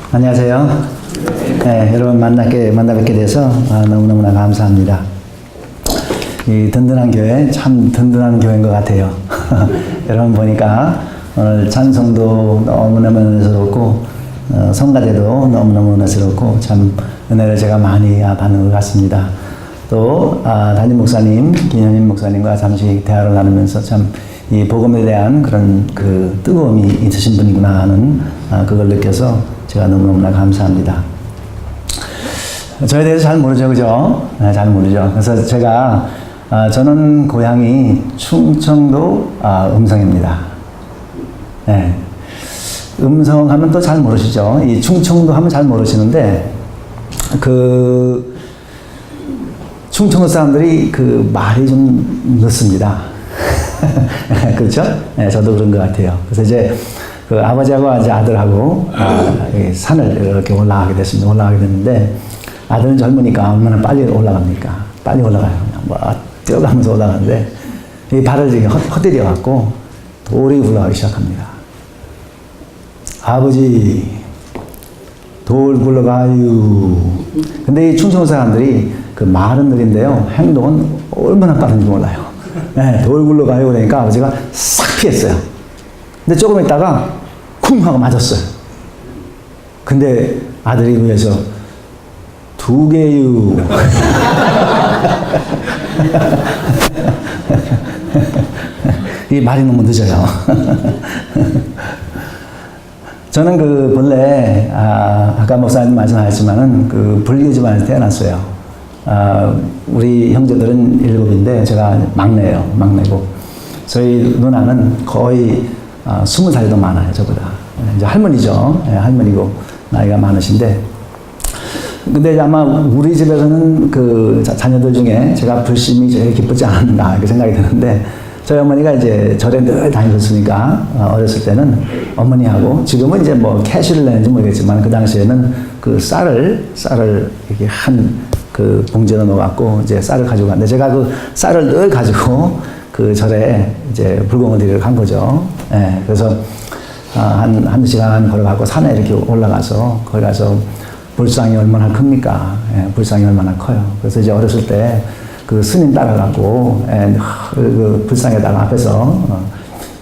안녕하세요. 네, 여러분 만나 뵙게 돼서 너무너무나 감사합니다. 이 든든한 교회, 참 든든한 교회인 것 같아요. 여러분 보니까 오늘 찬송도 너무너무 은혜스럽고, 성가대도 너무너무 은혜스럽고, 참 은혜를 제가 많이 받는 것 같습니다. 또, 담임 목사님, 김현임 목사님과 잠시 대화를 나누면서 참 이 복음에 대한 그런 그 뜨거움이 있으신 분이구나 하는 그걸 느껴서 제가 너무너무나 감사합니다. 저에 대해서 잘 모르죠, 그죠? 네, 잘 모르죠. 그래서 제가, 저는 고향이 충청도, 음성입니다. 네. 음성 하면 또 잘 모르시죠? 이 충청도 하면 잘 모르시는데, 충청도 사람들이 말이 좀 늦습니다. 그렇죠? 네, 저도 그런 것 같아요. 그래서 이제 아버지하고 이제 아들하고 산을 이렇게 올라가게 됐습니다. 올라가게 됐는데, 아들은 젊으니까 얼마나 빨리 올라갑니까? 빨리 올라가요. 그냥 뛰어가면서 올라가는데, 이 발을 이렇게 헛디뎌갖고 돌이 굴러가기 시작합니다. 아버지, 돌 굴러가요. 근데 이 충청도 사람들이 말은 느린데요, 행동은 얼마나 빠른지 몰라요. 네, 돌 굴러가요. 그러니까 아버지가 싹 피했어요. 근데 조금 있다가 쿵 하고 맞았어요. 근데 아들이 위에서 2개유. 이 말이 너무 늦어요. 저는 본래, 아까 목사님 말씀하셨지만은 불교 집안에서 태어났어요. 우리 형제들은 7인데 제가 막내예요. 막내고. 저희 누나는 거의 20살이 더 많아요, 저보다. 이제 할머니죠. 네, 할머니고 나이가 많으신데. 근데 이제 아마 우리 집에서는 자녀들 중에 제가 불심이 제일 기쁘지 않나 이렇게 생각이 드는데, 저희 어머니가 이제 절에 늘 다니셨으니까 어렸을 때는 어머니하고, 지금은 이제 캐시를 내는지 모르겠지만 그 당시에는 쌀을 이렇게 봉지에 넣어갖고 이제 쌀을 가지고 갔는데, 제가 쌀을 늘 가지고 절에 이제 불공을 드리러 간 거죠. 예, 그래서 한 시간 걸어가고 산에 이렇게 올라가서 거기 가서 불상이 얼마나 큽니까? 예, 불상이 얼마나 커요. 그래서 이제 어렸을 때 스님 따라가고 불상에다가 앞에서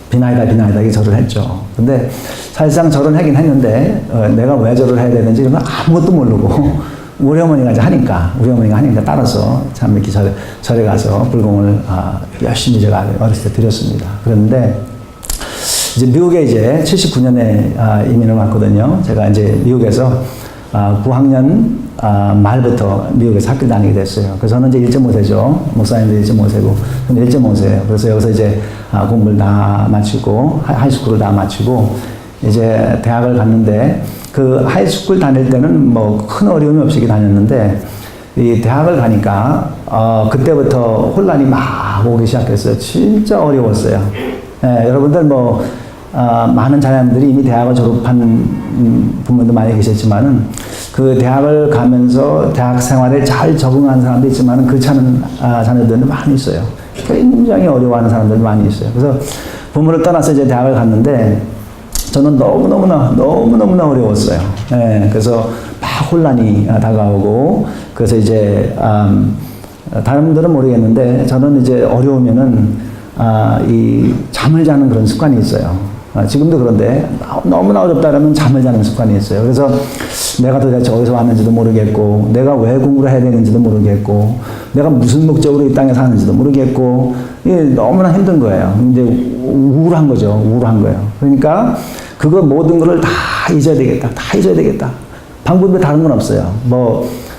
비나이다 이렇게 절을 했죠. 근데 사실상 절은 하긴 했는데 내가 왜 절을 해야 되는지 이런 건 아무것도 모르고, 우리 어머니가 하니까 따라서 참 이렇게 절에 가서 불공을 열심히 제가 어렸을 때 드렸습니다. 그런데 이제 미국에 이제 79년에 이민을 왔거든요. 제가 이제 미국에서 9학년 말부터 미국에서 학교 다니게 됐어요. 그래서 저는 이제 1.5세죠. 목사님도 1.5세고, 저는 1.5세예요. 그래서 여기서 이제 공부를 다 마치고, 하이스쿨을 다 마치고, 이제 대학을 갔는데, 하이스쿨 다닐 때는 큰 어려움이 없이 다녔는데, 이 대학을 가니까, 그때부터 혼란이 막 오기 시작했어요. 진짜 어려웠어요. 예, 여러분들 많은 자녀들이 이미 대학을 졸업한 부모도 많이 계셨지만은, 대학을 가면서 대학 생활에 잘 적응한 사람도 있지만은 그렇지 않은 자녀들도 많이 있어요. 굉장히 어려워하는 사람들도 많이 있어요. 그래서 부모를 떠나서 이제 대학을 갔는데, 저는 너무너무나 어려웠어요. 예, 그래서 막 혼란이 다가오고, 그래서 이제, 다른 분들은 모르겠는데, 저는 이제 어려우면은, 잠을 자는 그런 습관이 있어요. 지금도 그런데, 너무나 어렵다라면 잠을 자는 습관이 있어요. 그래서 내가 도대체 어디서 왔는지도 모르겠고, 내가 왜 공부를 해야 되는지도 모르겠고, 내가 무슨 목적으로 이 땅에 사는지도 모르겠고, 이게 너무나 힘든 거예요. 이제 우울한 거죠. 우울한 거예요. 그러니까, 모든 거를 다 잊어야 되겠다. 방법이 다른 건 없어요.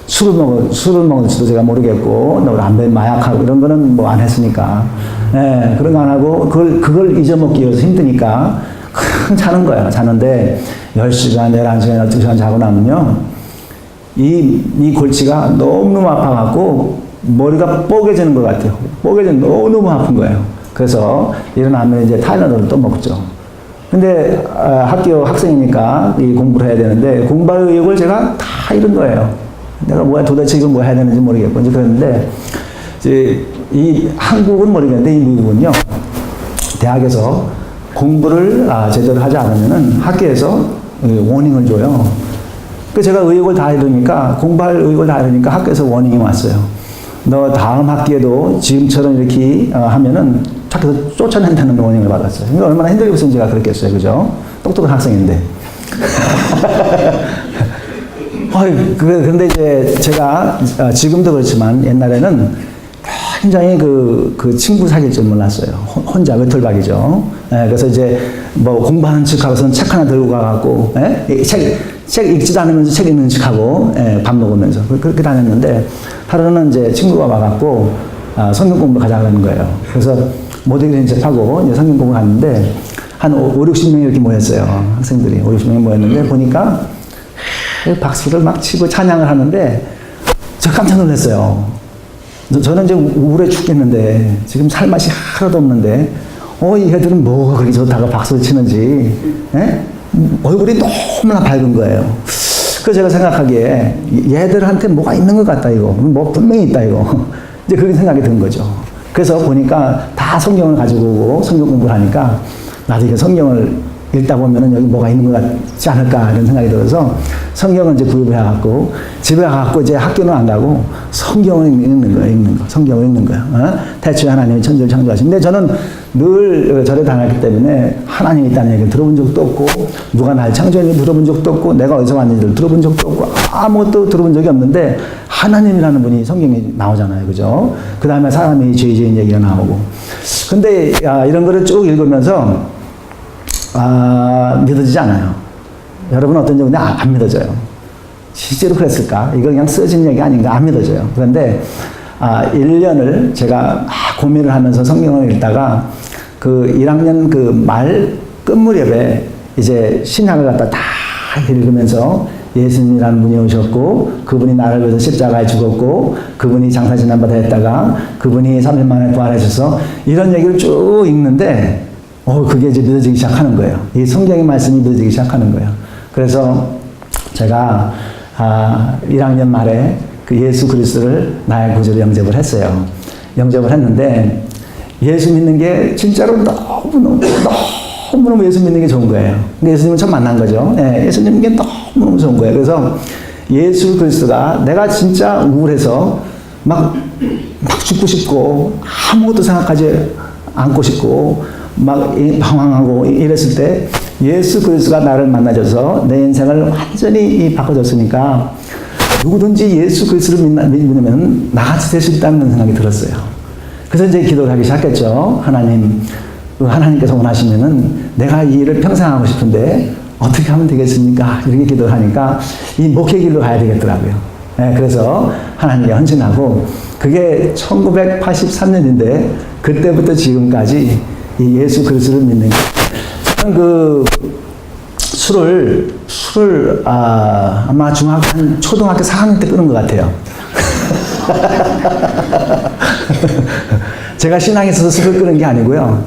술을 먹을지도 제가 모르겠고, 담배, 마약하고 이런 거는 안 했으니까. 예, 그런 거 안 하고, 그걸 잊어먹기 위해서 힘드니까, 자는 거예요. 자는데, 10시간, 11시간, 12시간 자고 나면요, 이 골치가 너무너무 아파갖고, 머리가 뽀개지는 것 같아요. 너무너무 아픈 거예요. 그래서 일어나면 이제 타이레놀을 또 먹죠. 근데 학교 학생이니까 이 공부를 해야 되는데, 공부할 의욕을 제가 다 잃은 거예요. 내가 도대체 이걸 뭐 해야 되는지 모르겠고, 이제 그랬는데, 이제 한국은 모르겠는데, 이 미국은요, 대학에서 공부를 제대로 하지 않으면은 학교에서 워닝을 줘요. 그 제가 의욕을 다 이러니까, 공부할 의욕을 다 이러니까 학교에서 워닝이 왔어요. 너 다음 학기에도 지금처럼 이렇게 하면은 학교에서 쫓아낸다는 워닝을 받았어요. 그러니까 얼마나 힘들겠어요, 제가 그랬겠어요. 그죠? 똑똑한 학생인데. 그런데 이제 제가 지금도 그렇지만 옛날에는 굉장히 그 친구 사귈 줄 몰랐어요. 혼자 외톨박이죠. 그래서 이제 뭐 공부하는 척하고서는 책 하나 들고 가갖고, 책 읽지도 않으면서 책 읽는 척하고, 밥 먹으면서 그렇게 다녔는데, 하루는 이제 친구가 와갖고 성경 공부 가자 그러는 거예요. 그래서 못 읽는 척하고 이제 성경 공부 갔는데 한 50-60명이 이렇게 모였어요. 학생들이 50-60명이 모였는데 보니까 박수를 막 치고 찬양을 하는데 저 깜짝 놀랐어요. 저는 이제 우울해 죽겠는데 지금 살 맛이 하나도 없는데 이 애들은 뭐가 그렇게 좋다고 박수를 치는지 얼굴이 너무나 밝은 거예요. 그래서 제가 생각하기에 얘들한테 뭐가 있는 것 같다 이거. 뭐 분명히 있다 이거. 이제 그렇게 생각이 든 거죠. 그래서 보니까 다 성경을 가지고 오고 성경 공부를 하니까 나도 이게 성경을 읽다 보면은 여기 뭐가 있는 것 같지 않을까 이런 생각이 들어서 성경을 이제 구입해갖고 집에 가갖고 이제 학교는 안 가고 성경을 읽는 거예요. 성경을 읽는 거예요. 태초에 하나님이 천지를 창조하신. 근데 저는 늘 절에 다녔기 때문에 하나님이 있다는 얘기를 들어본 적도 없고 누가 날 창조했는지 들어본 적도 없고 내가 어디서 왔는지를 들어본 적도 없고 아무것도 들어본 적이 없는데 하나님이라는 분이 성경에 나오잖아요. 그죠? 그 다음에 사람이 죄인 얘기가 나오고. 근데 이런 거를 쭉 읽으면서 믿어지지 않아요. 여러분 어떤지 근데 안 믿어져요. 실제로 그랬을까? 이거 그냥 써진 얘기 아닌가? 안 믿어져요. 그런데 1년을 제가 고민을 하면서 성경을 읽다가 그 1학년 그 말 끝무렵에 이제 신약을 갖다 다 읽으면서 예수님이라는 분이 오셨고 그분이 나를 위해서 십자가에 죽었고 그분이 장사 지난바다 했다가 그분이 3일 만에 부활하셔서 이런 얘기를 쭉 읽는데 그게 이제 믿어지기 시작하는 거예요. 이 성경의 말씀이 믿어지기 시작하는 거예요. 그래서 제가 1학년 말에 그 예수 그리스도를 나의 구주로 영접을 했어요. 영접을 했는데 예수 믿는 게 진짜로 너무너무 예수 믿는 게 좋은 거예요. 예수님을 처음 만난 거죠. 예수 믿는 게 너무너무 좋은 거예요. 그래서 예수 그리스도가 내가 진짜 우울해서 막 죽고 싶고 아무것도 생각하지 않고 싶고 막 방황하고 이랬을 때 예수 그리스도가 나를 만나줘서 내 인생을 완전히 바꿔줬으니까 누구든지 예수 그리스도를 믿으면 나같이 될 수 있다는 생각이 들었어요. 그래서 이제 기도를 하기 시작했죠. 하나님께서 원하시면은 내가 이 일을 평생 하고 싶은데 어떻게 하면 되겠습니까? 이렇게 기도를 하니까 이 목회 길로 가야 되겠더라고요. 그래서 하나님께 헌신하고 그게 1983년인데 그때부터 지금까지 이 예수 그리스도를 믿는 저는 그 술을 아마 초등학교 4학년 때 끊은 것 같아요. 제가 신앙에 있어서 술을 끊은 게 아니고요.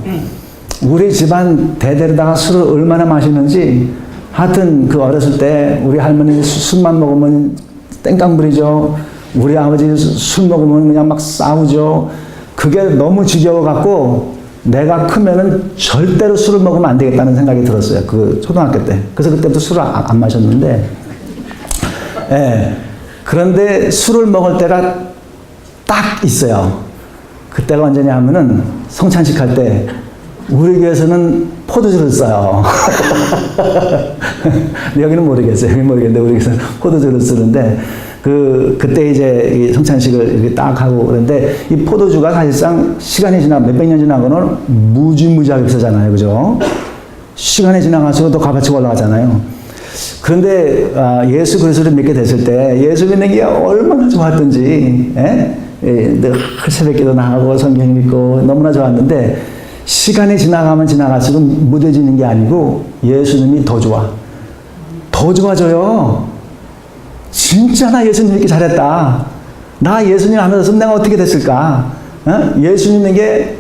우리 집안 대대로다가 술을 얼마나 마시는지 하여튼 그 어렸을 때 우리 할머니 술만 먹으면 땡깡 부리죠. 우리 아버지 술 먹으면 그냥 막 싸우죠. 그게 너무 지겨워갖고 내가 크면은 절대로 술을 먹으면 안 되겠다는 생각이 들었어요. 그 초등학교 때. 그래서 그때부터 술을 안 마셨는데, 그런데 술을 먹을 때가 딱 있어요. 그때가 언제냐 하면은 성찬식 할 때 우리 교회에서는 포도주를 써요. 여기는 모르겠어요. 여기는 모르겠는데 우리 교회에서는 포도주를 쓰는데 그때 이제 이 성찬식을 이렇게 딱 하고 그런데 이 포도주가 사실상 시간이 몇백 년 지나고는 무지무지하게 비싸잖아요. 그죠? 시간이 지나갈수록 더 값어치가 올라가잖아요. 그런데 예수 그리스도를 믿게 됐을 때 예수 믿는 게 얼마나 좋았던지 늘 새벽기도 나가고 성경 읽고 너무나 좋았는데 시간이 지나가면 지나갈수록 무뎌지는 게 아니고 예수님이 더 좋아. 더 좋아져요. 진짜 나 예수님 믿기 잘했다. 나 예수님 안 믿었으면 내가 어떻게 됐을까? 예수 믿는 게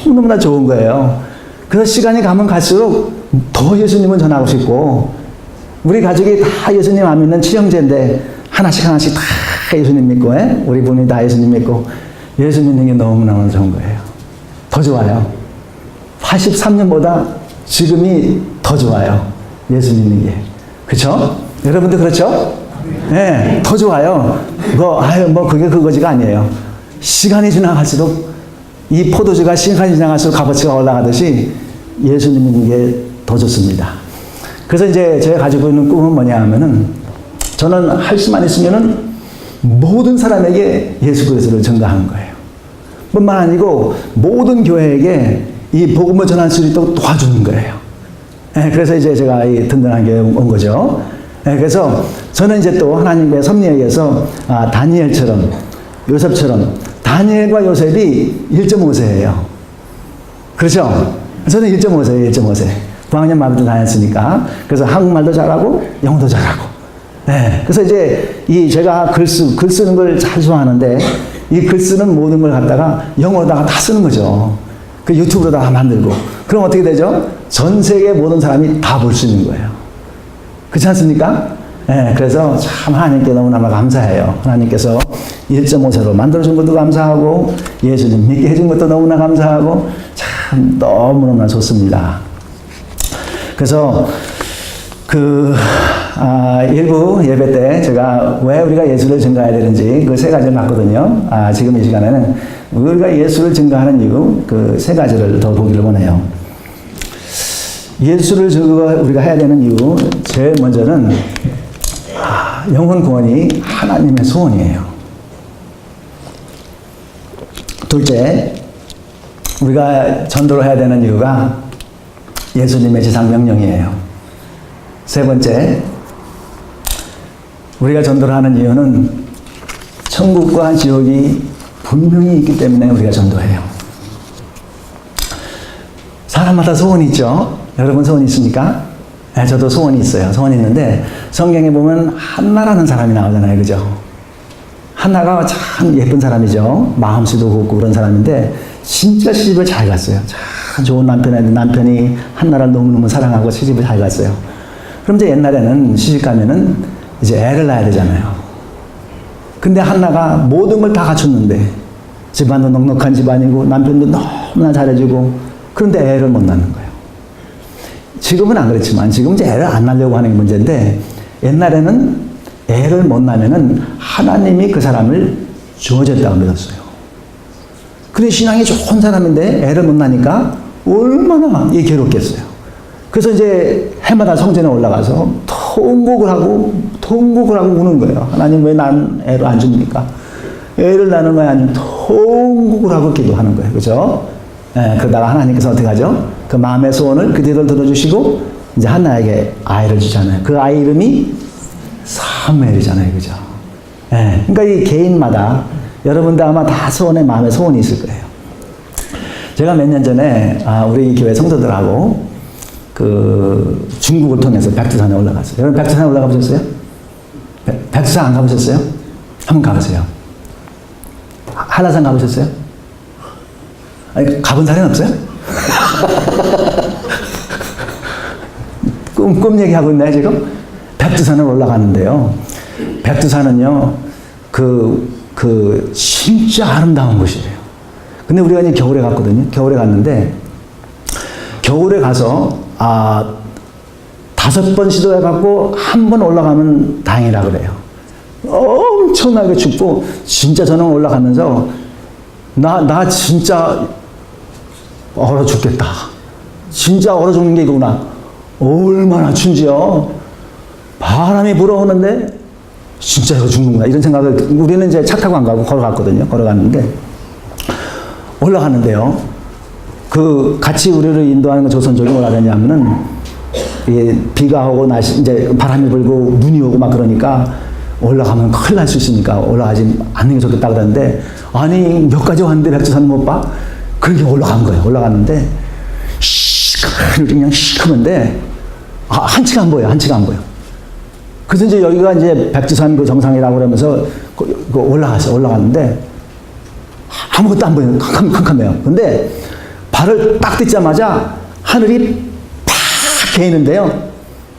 너무너무나 좋은 거예요. 그래서 시간이 가면 갈수록 더 예수님은 전하고 싶고 우리 가족이 다 예수님 안 믿는 친형제인데 하나씩 다 예수님 믿고 우리 부모님 다 예수님 믿고 예수 믿는 게 너무너무 좋은 거예요. 더 좋아요. 83년보다 지금이 더 좋아요. 예수 믿는 게. 그쵸? 여러분도 그렇죠? 네, 더 좋아요. 그게 그거지가 아니에요. 시간이 지나갈수록 이 포도주가 시간이 지나갈수록 값어치가 올라가듯이 예수님 믿는 게 더 좋습니다. 그래서 이제 제가 가지고 있는 꿈은 뭐냐 하면은 저는 할 수만 있으면은 모든 사람에게 예수 그리스도를 전가하는 거예요. 뿐만 아니고 모든 교회에게 이 복음을 전할 수 있도록 도와주는 거예요. 네, 그래서 이제 제가 이 든든한 게 온 거죠. 네, 그래서 저는 이제 또 하나님의 섭리에 의해서 다니엘처럼 요셉처럼 다니엘과 요셉이 1.5세예요. 그렇죠? 저는 1.5세예요. 1.5세. 9학년 말부터 다녔으니까. 그래서 한국말도 잘하고 영어도 잘하고. 네, 그래서 이제 제가 글 쓰는 걸 잘 좋아하는데 이 글 쓰는 모든 걸 갖다가 영어로다가 다 쓰는 거죠. 그 유튜브로다가 만들고. 그럼 어떻게 되죠? 전 세계 모든 사람이 다 볼 수 있는 거예요. 그렇지 않습니까? 네, 그래서 참 하나님께 너무나 감사해요. 하나님께서 1.5세로 만들어준 것도 감사하고 예수님 믿게 해준 것도 너무나 감사하고 참 너무너무나 좋습니다. 그래서 일부 예배 때 제가 왜 우리가 예수를 증거해야 되는지 그 세 가지를 봤거든요. 지금 이 시간에는 우리가 예수를 증거하는 이유 그 세 가지를 더 보기를 원해요. 예수를 우리가 해야 되는 이유 제일 먼저는 영혼 구원이 하나님의 소원이에요. 둘째, 우리가 전도를 해야 되는 이유가 예수님의 지상 명령이에요. 세 번째, 우리가 전도를 하는 이유는 천국과 지옥이 분명히 있기 때문에 우리가 전도해요. 사람마다 소원이 있죠. 여러분 소원이 있습니까? 네, 저도 소원이 있어요. 소원이 있는데 성경에 보면 한나라는 사람이 나오잖아요. 그죠? 한나가 참 예쁜 사람이죠. 마음씨도 곱고 그런 사람인데 진짜 시집을 잘 갔어요. 참 좋은 남편이 한나라를 너무너무 사랑하고 시집을 잘 갔어요. 그럼 이제 옛날에는 시집 가면은 이제 애를 낳아야 되잖아요. 근데 한나가 모든 걸 다 갖췄는데 집안도 넉넉한 집안이고 남편도 너무나 잘해주고 그런데 애를 못 낳는 거예요. 지금은 안 그렇지만 지금 이제 애를 안 낳으려고 하는 게 문제인데 옛날에는 애를 못 낳으면은 하나님이 그 사람을 죽어졌다고 믿었어요. 근데 신앙이 좋은 사람인데 애를 못 낳으니까 얼마나 괴롭겠어요. 그래서 이제 해마다 성전에 올라가서 통곡을 하고 우는 거예요. 하나님 왜 난 애를 안 줍니까? 애를 낳는 거야 아니면 통곡을 하고 기도하는 거예요. 그죠? 그러다가 하나님께서 어떻게 하죠? 그 마음의 소원을 그대로 들어주시고 이제 한나에게 아이를 주잖아요. 그 아이 이름이 사무엘이잖아요. 그죠? 그러니까 이 개인마다 여러분들 아마 다 마음의 소원이 있을 거예요. 제가 몇 년 전에 우리 교회 성도들하고 그 중국을 통해서 백두산에 올라갔어요. 여러분 백두산에 올라가 보셨어요? 백두산 안 가보셨어요? 한번 가보세요. 한라산 가보셨어요? 아니, 가본 사람은 없어요? 꿈 얘기하고 있나요, 지금? 백두산을 올라가는데요. 백두산은요, 진짜 아름다운 곳이에요. 근데 우리가 이제 겨울에 갔거든요. 겨울에 갔는데, 겨울에 가서, 5번 시도해갖고, 한 번 올라가면 다행이라 그래요. 엄청나게 춥고, 진짜 저는 올라가면서, 나 진짜, 얼어 죽겠다. 진짜 얼어 죽는 게 이거구나. 얼마나 춘지요. 바람이 불어오는데 진짜 이거 죽는구나. 이런 생각을 우리는 이제 차 타고 안 가고 걸어갔거든요. 걸어갔는데 올라갔는데요. 같이 우리를 인도하는 그 조선족이 뭐라 그랬냐면은 비가 오고 이제 바람이 불고 눈이 오고 막 그러니까 올라가면 큰일 날 수 있으니까 올라가지 않는 게 좋겠다 그랬는데 아니 몇 가지 왔는데 백두산 못 봐? 그렇게 올라간 거예요. 올라갔는데 그냥 시커먼데 한치가 안 보여요. 한치가 안 보여. 그래서 이제 여기가 이제 백두산 그 정상이라고 그러면서 올라갔는데 아무것도 안 보여요. 캄캄해요. 근데 발을 딱 딛자마자 하늘이 팍 개이는데요.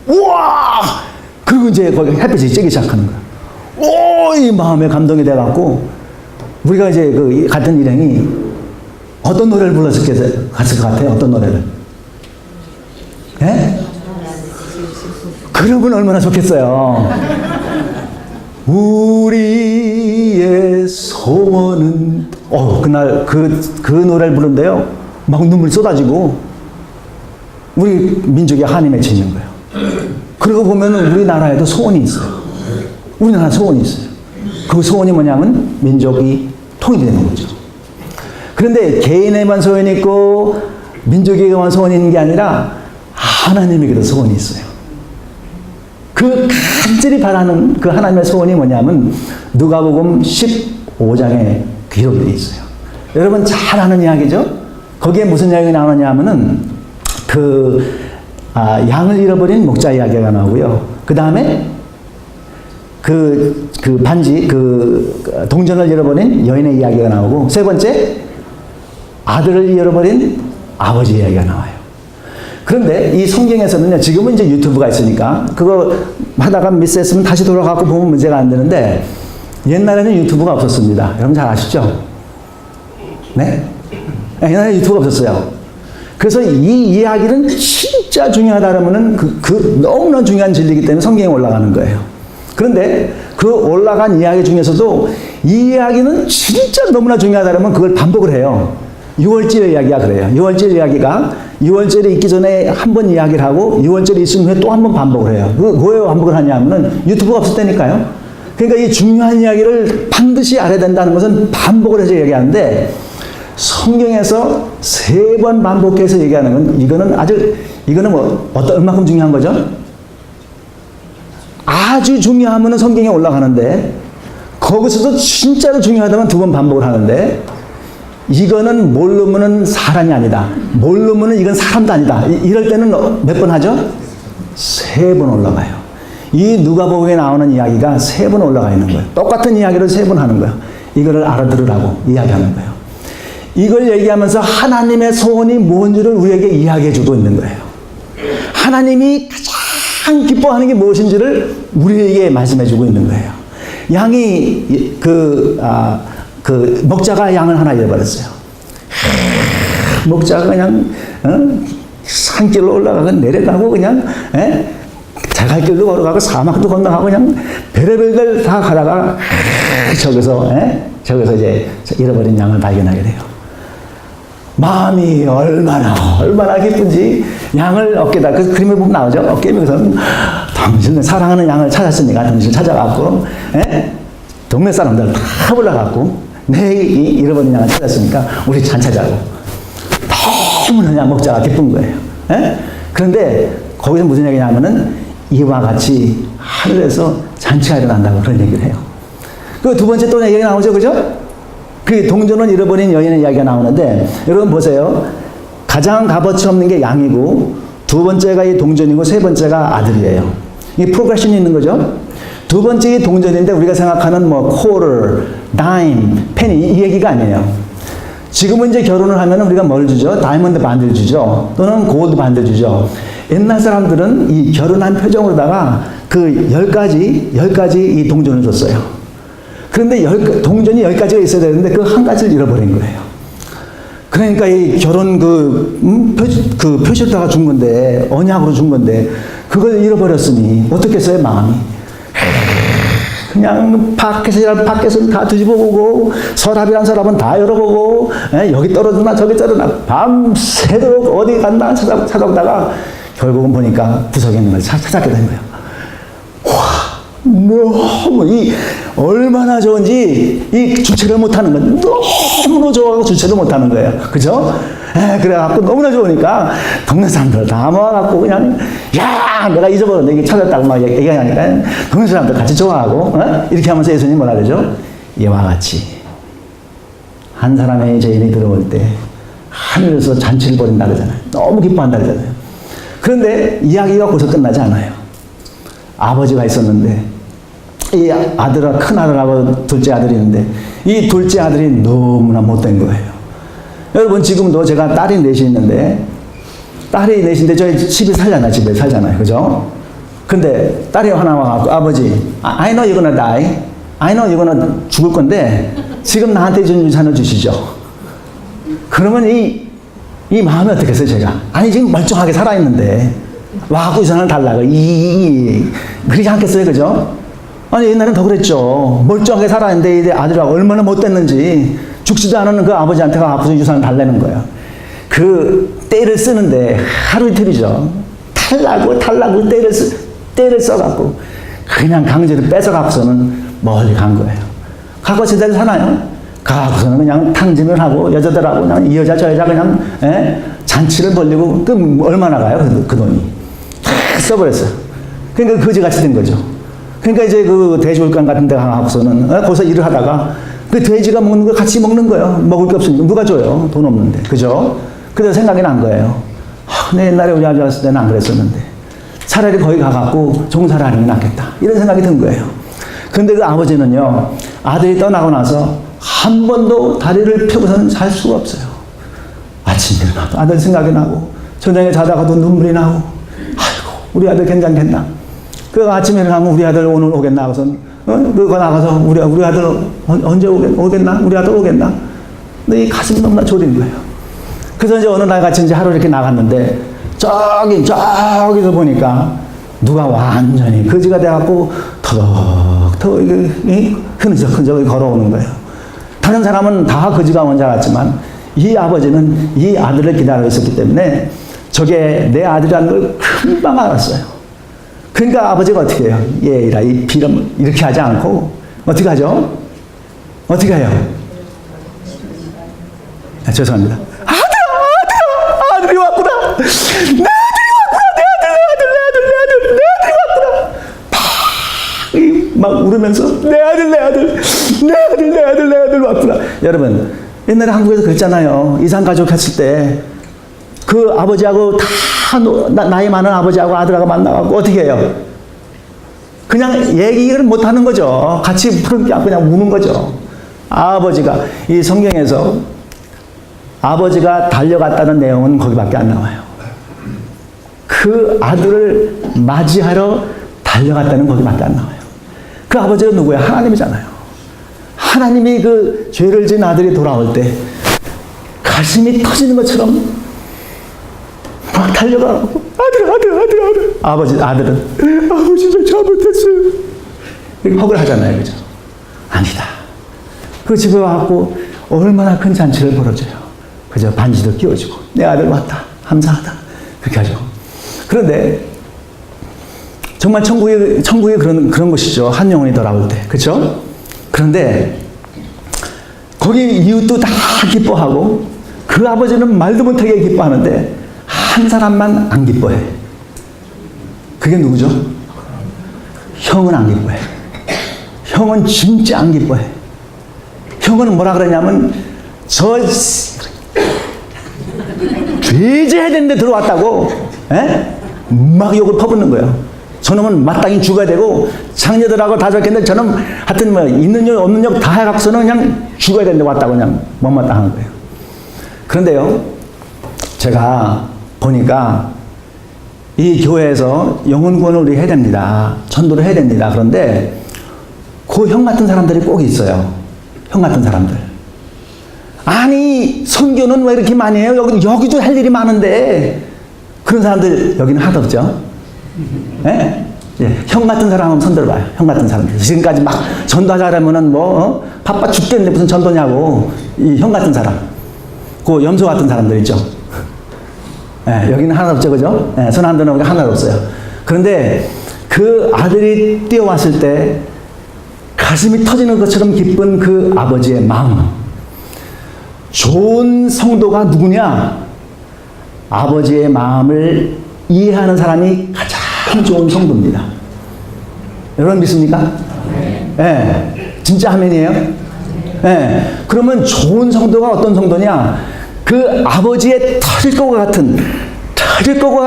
우와! 그리고 이제 거기 햇빛이 쬐기 시작하는 거예요. 오! 이 마음에 감동이 돼갖고 우리가 이제 같은 일행이 어떤 노래를 갔을 것 같아요? 어떤 노래를? 예? 그러면 얼마나 좋겠어요. 우리의 소원은, 그날 그 노래를 부른데요. 막 눈물이 쏟아지고, 우리 민족이 한이 맺히는 거예요. 그러고 보면 우리나라에도 소원이 있어요. 우리나라 소원이 있어요. 그 소원이 뭐냐면 민족이 통일되는 거죠. 그런데 개인에만 소원이 있고 민족에게만 소원이 있는 게 아니라 하나님에게도 소원이 있어요. 그 간절히 바라는 그 하나님의 소원이 뭐냐면 누가복음 15장에 기록이 되어 있어요. 여러분 잘 아는 이야기죠? 거기에 무슨 이야기가 나오느냐 하면은 양을 잃어버린 목자 이야기가 나오고요. 그 다음에 동전을 잃어버린 여인의 이야기가 나오고, 세 번째, 아들을 잃어버린 아버지 이야기가 나와요. 그런데 이 성경에서는요, 지금은 이제 유튜브가 있으니까, 그거 하다가 미스했으면 다시 돌아가고 보면 문제가 안 되는데, 옛날에는 유튜브가 없었습니다. 여러분 잘 아시죠? 네? 옛날에 유튜브가 없었어요. 그래서 이 이야기는 진짜 중요하다 그러면은 너무나 중요한 진리이기 때문에 성경에 올라가는 거예요. 그런데 그 올라간 이야기 중에서도 이 이야기는 진짜 너무나 중요하다 그러면 그걸 반복을 해요. 6월절 이야기가 그래요. 6월절 이야기가 6월절에 있기 전에 한 번 이야기를 하고 6월절에 있은 후에 또 한 번 반복을 해요. 왜 반복을 하냐면은 유튜브가 없을 때니까요. 그러니까 이 중요한 이야기를 반드시 알아야 된다는 것은 반복을 해서 얘기하는데, 성경에서 3번 반복해서 얘기하는 건 이거는 뭐 얼마큼 중요한 거죠? 아주 중요하면은 성경에 올라가는데, 거기서도 진짜로 중요하다면 2번 반복을 하는데, 이거는 모르면은 사람이 아니다. 모르면은 이건 사람도 아니다. 이럴 때는 몇 번 하죠? 3번 올라가요. 이 누가복음에 나오는 이야기가 3번 올라가 있는 거예요. 똑같은 이야기를 3번 하는 거예요. 이거를 알아들으라고 이야기하는 거예요. 이걸 얘기하면서 하나님의 소원이 뭔지를 우리에게 이야기해 주고 있는 거예요. 하나님이 가장 기뻐하는 게 무엇인지를 우리에게 말씀해 주고 있는 거예요. 양이 목자가 양을 하나 잃어버렸어요. 목자가 그냥 산길로 올라가고 내려가고 그냥 자갈길도 걸어가고 사막도 건너가고 그냥 별의별 걸 다 가다가 저기서 이제 잃어버린 양을 발견하게 돼요. 마음이 얼마나 기쁜지 양을 어깨다, 그 그림을 보면 나오죠. 어깨에 그래서 당신은 사랑하는 양을 찾았으니까 당신을 찾아갖고 동네 사람들 다 불러갖고 내 잃어버린 양을 찾았으니까 우리 잔치하자고. 너무나 목자가 기쁜 거예요. 그런데 거기서 무슨 얘기냐 하면은 이와 같이 하늘에서 잔치가 일어난다고 그런 얘기를 해요. 그 두 번째 또 얘기가 나오죠, 그죠? 그 동전을 잃어버린 여인의 이야기가 나오는데, 여러분 보세요. 가장 값어치 없는 게 양이고, 두 번째가 이 동전이고, 세 번째가 아들이에요. 이 프로그레션이 있는 거죠. 두 번째 이 동전인데 우리가 생각하는 쿼터, 다임, 페니 이 얘기가 아니에요. 지금은 이제 결혼을 하면 우리가 뭘 주죠? 다이아몬드 반지를 주죠. 또는 골드 반지를 주죠. 옛날 사람들은 이 결혼한 표정으로다가 그 10가지 이 동전을 줬어요. 그런데 동전이 10가지가 있어야 되는데 그 한 가지를 잃어버린 거예요. 그러니까 이 결혼 표시로다가 준 건데, 언약으로 준 건데, 그걸 잃어버렸으니, 어떻겠어요, 마음이? 그냥 밖에서 다 뒤집어보고, 서랍이란 서랍은 다 열어보고, 여기 떨어졌나, 저기 떨어졌나, 밤새도록 어디 갔나 찾아보다가, 결국은 보니까 구석에 있는 걸 찾았게 된 거예요. 너무 얼마나 좋은지 이 주체를 못하는 건 너무나 좋아하고 주체를 못하는 거예요. 그죠? 그래갖고 너무나 좋으니까 동네 사람들 다 모아갖고 그냥 내가 잊어버렸는데 이게 찾았다고 막 얘기하니까 동네 사람들 같이 좋아하고 이렇게 하면서 예수님 뭐라 그러죠? 이와 같이 한 사람의 죄인이 들어올 때 하늘에서 잔치를 벌인다 그러잖아요. 너무 기뻐한다 그러잖아요. 그런데 이야기가 거기서 끝나지 않아요. 아버지가 있었는데 이 큰 아들하고 둘째 아들이 있는데 이 둘째 아들이 너무나 못된 거예요. 여러분 지금도 제가 딸이 넷이 있는데 딸이 넷인데 저희 집에 살잖아요. 그죠? 근데 딸이 하나 와갖고 아버지 I know you're gonna die. I know you're gonna 죽을 건데 지금 나한테 좀 유산을 주시죠. 그러면 이 마음이 어떻겠어요 제가? 아니 지금 멀쩡하게 살아있는데 와갖고 이 사람을 달라고. 그러지 않겠어요, 그죠? 아니, 옛날엔 더 그랬죠. 멀쩡하게 살았는데, 이 아들이 얼마나 못됐는지, 죽지도 않은 그 아버지한테 가서 유산을 달라는 거예요. 그 때를 쓰는데 하루 이틀이죠. 달라고 때를 써갖고, 그냥 강제로 뺏어갖고서는 멀리 간 거예요. 가고 제대로 사나요? 가고서는 그냥 탕진을 하고, 여자들하고 그냥 이 여자 저 여자 그냥, 잔치를 벌리고, 얼마나 가요, 그 돈이. 다 써버렸어요. 그러니까 거지같이 된 거죠. 그러니까 이제 그 돼지울간 같은 데 가고서는, 거기서 일을 하다가, 그 돼지가 먹는 걸 같이 먹는 거예요. 먹을 게 없으니까. 누가 줘요? 돈 없는데. 그죠? 그래서 생각이 난 거예요. 내 옛날에 우리 아버지 왔을 때는 안 그랬었는데. 차라리 거기 가갖고 종사를 하는 게 낫겠다. 이런 생각이 든 거예요. 근데 그 아버지는요, 아들이 떠나고 나서 한 번도 다리를 펴고서는 잘 수가 없어요. 아침에 일어나도 아들 생각이 나고, 저녁에 자다가도 눈물이 나고, 아이고, 우리 아들 괜찮겠나? 그 아침에 일어나면 우리 아들 오늘 오겠나? 하고선, 그거 나가서 우리 아들 언제 오겠나? 우리 아들 오겠나? 근데 이 가슴이 너무나 졸인 거예요. 그래서 이제 어느 날 같이 이제 하루 이렇게 나갔는데, 저기서 보니까 누가 완전히 거지가 돼갖고 터덕터덕 흐느적흐느적 걸어오는 거예요. 다른 사람은 다 거지가 온 줄 알았지만 이 아버지는 이 아들을 기다리고 있었기 때문에 저게 내 아들이라는 걸 금방 알았어요. 그러니까 아버지가 어떻게 해요? 얘라 이 비름 이렇게 하지 않고 어떻게 하죠? 어떻게 해요? 죄송합니다. 아들이 왔구나. 내 아들이 왔구나. 막 울으면서 내 아들 왔구나. 여러분, 옛날에 한국에서 그랬잖아요. 이산가족 했을 때 그 아버지하고 다 나이 많은 아버지하고 아들하고 만나고 어떻게 해요? 그냥 얘기를 못 하는 거죠. 같이 푸른빛 그냥 우는 거죠. 아버지가 이 성경에서 아버지가 달려갔다는 내용은 거기밖에 안 나와요. 그 아들을 맞이하러 달려갔다는 거기밖에 안 나와요. 그 아버지가 누구예요? 하나님이잖아요. 하나님이 그 죄를 지은 아들이 돌아올 때 가슴이 터지는 것처럼 막 달려가고 아들은 아버지 저 잘못했어요. 헉을 하잖아요. 그죠? 아니다. 그 집에 와갖고 얼마나 큰 잔치를 벌어줘요. 그죠? 반지도 끼워주고 내 아들 왔다. 감사하다. 그렇게 하죠. 그런데 정말 천국에 그런 것이죠. 한 영혼이 돌아올 때. 그렇죠? 그런데 거기 이웃도 다 기뻐하고 그 아버지는 말도 못하게 기뻐하는데 한 사람만 안 기뻐해. 그게 누구죠? 형은 안 기뻐해. 형은 진짜 안 기뻐해. 형은 뭐라 그러냐면 죄지해야 되는데 들어왔다고 막 욕을 퍼붓는 거예요. 저놈은 마땅히 죽어야 되고 장녀들하고 다 적겠는데 저놈 하여튼 뭐 있는 욕 없는 욕 다 해갖고서는 그냥 죽어야 되는데 왔다고 그냥 못마땅한 거예요. 그런데요, 제가 보니까 이 교회에서 영혼구원을 우리 해야 됩니다. 전도를 해야 됩니다. 그런데 그 형 같은 사람들이 꼭 있어요. 형 같은 사람들. 아니 선교는 왜 이렇게 많이 해요? 여기도 할 일이 많은데. 그런 사람들 여기는 하나도 없죠. 예? 형 같은 사람은 손 들어봐요. 형 같은 사람들. 지금까지 막 전도하자면은 바빠 죽겠는데 무슨 전도냐고. 이 형 같은 사람. 그 염소 같은 사람들 있죠. 여기는 하나도 없죠. 그죠? 손 안 드는 게 하나도 없어요. 그런데 그 아들이 뛰어왔을 때 가슴이 터지는 것처럼 기쁜 그 아버지의 마음. 좋은 성도가 누구냐? 아버지의 마음을 이해하는 사람이 가장 좋은 성도입니다. 여러분 믿습니까? 진짜 아멘이에요? 그러면 좋은 성도가 어떤 성도냐? 그 아버지의 터질 것과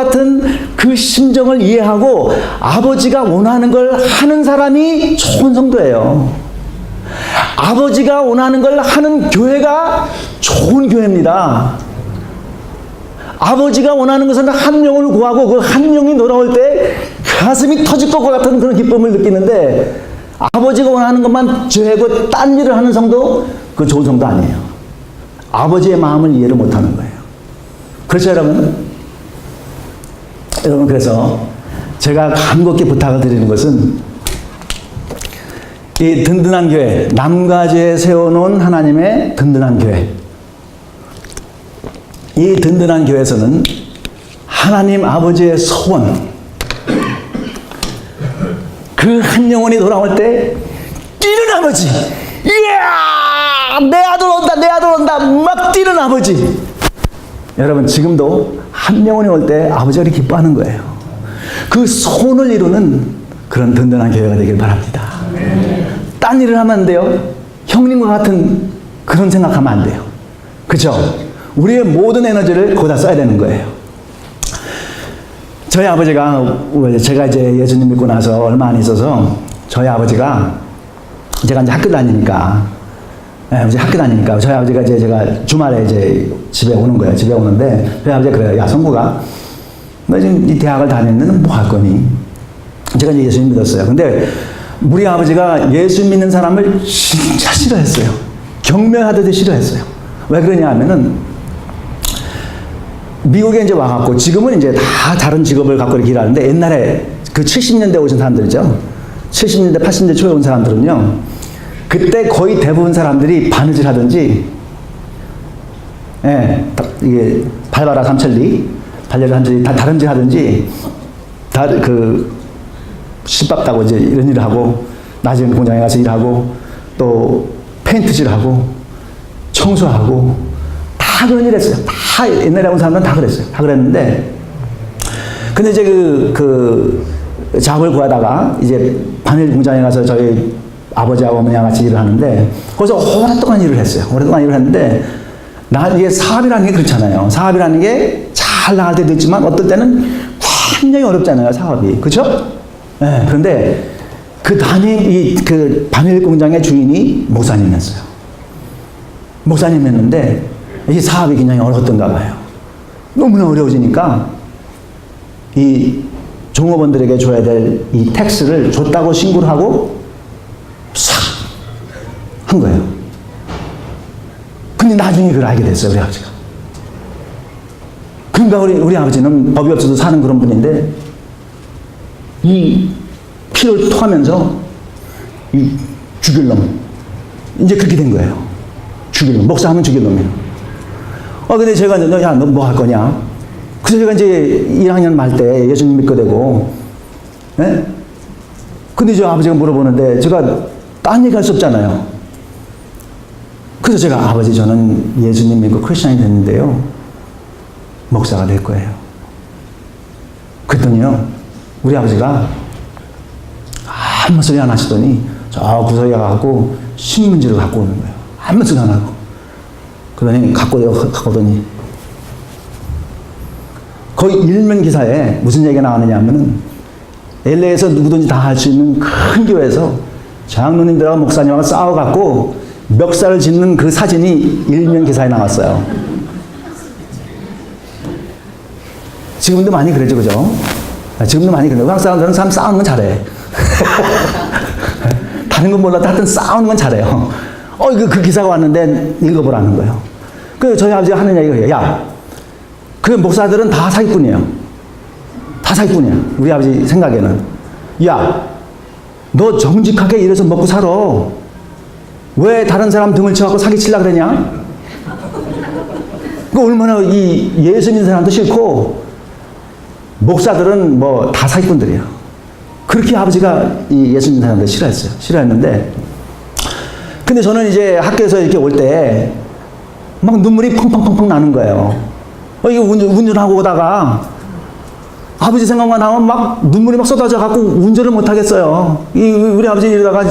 같은 그 심정을 이해하고 아버지가 원하는 걸 하는 사람이 좋은 성도예요. 아버지가 원하는 걸 하는 교회가 좋은 교회입니다. 아버지가 원하는 것은 한 영을 구하고 그 한 영이 돌아올 때 가슴이 터질 것과 같은 그런 기쁨을 느끼는데 아버지가 원하는 것만 죄고 딴 일을 하는 성도, 그 좋은 성도 아니에요. 아버지의 마음을 이해를 못하는 거예요. 그렇죠, 여러분? 여러분, 그래서 제가 간곡히 부탁을 드리는 것은 이 든든한 교회, 남가주에 세워놓은 하나님의 든든한 교회, 이 든든한 교회에서는 하나님 아버지의 소원, 그 한 영혼이 돌아올 때 뛰는 아버지, 이야, 내 아들 온다, 내 아들 온다, 막 뛰는 아버지. 여러분, 지금도 한 영혼이 올 때 아버지가 기뻐하는 거예요. 그 소원을 이루는 그런 든든한 교회가 되길 바랍니다. 딴 일을 하면 안 돼요. 형님과 같은 그런 생각하면 안 돼요. 그죠? 우리의 모든 에너지를 거기다 써야 되는 거예요. 저희 아버지가, 제가 이제 예수님 믿고 나서 얼마 안 있어서 저희 아버지가, 제가 이제 학교 다니니까, 저희 아버지가 이제 제가 주말에 이제 집에 오는 거예요. 집에 오는데 저희 아버지가 그래요. 야, 성구가, 너 지금 이 대학을 다녔는데 뭐 할 거니? 제가 이제 예수님 믿었어요. 근데 우리 아버지가 예수 믿는 사람을 진짜 싫어했어요. 경멸하듯이 싫어했어요. 왜 그러냐 하면은, 미국에 이제 와갖고, 지금은 이제 다 다른 직업을 갖고 이렇게 일하는데, 옛날에 그 70년대 오신 사람들이죠. 70년대, 80년대 초에 온 사람들은요, 그때 거의 대부분 사람들이 바느질 하든지, 이게 발바라 삼천리, 발레를 하든지, 다 다른 질 하든지, 다 실밥 따고 이제 이런 일을 하고, 낮에 공장에 가서 일하고, 또 페인트질 하고, 청소하고, 다 그런 일 했어요. 다 옛날에 온 사람들은 다 그랬어요. 다 그랬는데, 근데 이제 작업을 구하다가 이제 바늘 공장에 가서 저희 아버지하고 어머니와 같이 일을 하는데, 거기서 오랫동안 일을 했어요. 오랫동안 일을 했는데, 이게 사업이라는 게 그렇잖아요. 사업이라는 게 잘 나갈 때도 있지만, 어떨 때는 굉장히 어렵잖아요. 사업이. 그죠? 네, 그런데 그 바늘 공장의 주인이 목사님이었어요. 목사님이었는데, 이 사업이 굉장히 어려웠던가 봐요. 너무나 어려워지니까 이 종업원들에게 줘야 될 이 텍스를 줬다고 신고를 하고 싹 한 거예요. 근데 나중에 그걸 알게 됐어요, 우리 아버지가. 그러니까 우리 아버지는 법이 없어서 사는 그런 분인데, 이 피를 토하면서 이 죽일 놈, 이제 그렇게 된 거예요. 죽일 놈, 목사하면 죽일 놈이에요. 근데 제가, 야, 너 뭐 할 거냐? 그래서 제가 이제 1학년 말 때 예수님 믿게 되고, 예? 근데 저 아버지가 물어보는데, 제가 딴 얘기 할 수 없잖아요. 그래서 제가, 아버지, 저는 예수님 믿고 크리스천이 됐는데요, 목사가 될 거예요. 그랬더니요, 우리 아버지가 아무 소리 안 하시더니, 저 구석에 가고 신문지를 갖고 오는 거예요. 아무 소리 안 하고. 그러더니 갖고 오더니, 거의 일면 기사에 무슨 얘기가 나왔느냐 하면은, LA에서 누구든지 다 할 수 있는 큰 교회에서 장로님들하고 목사님하고 싸워갖고 멱살을 짓는 그 사진이 일면 기사에 나왔어요. 지금도 많이 그러죠, 그죠? 지금도 많이 그래요. 한국 사람들은 참 싸우는 건 잘해. 다른 건 몰라도 하여튼 싸우는 건 잘해요. 그 기사가 왔는데 읽어보라는 거예요. 그래서 저희 아버지가 하는 얘기가, 야, 그 목사들은 다 사기꾼이에요. 다 사기꾼이야. 우리 아버지 생각에는. 야, 너 정직하게 일해서 먹고 살아. 왜 다른 사람 등을 쳐갖고 사기치려고 그러냐? 그 얼마나 이 예수 믿는 사람도 싫고, 목사들은 뭐 다 사기꾼들이에요. 그렇게 아버지가 이 예수 믿는 사람들 싫어했어요. 싫어했는데, 근데 저는 이제 학교에서 이렇게 올 때 막 눈물이 펑펑펑펑 나는 거예요. 이게 운전하고 오다가 아버지 생각만 나면 막 눈물이 막 쏟아져 갖고 운전을 못 하겠어요. 우리 아버지 이러다가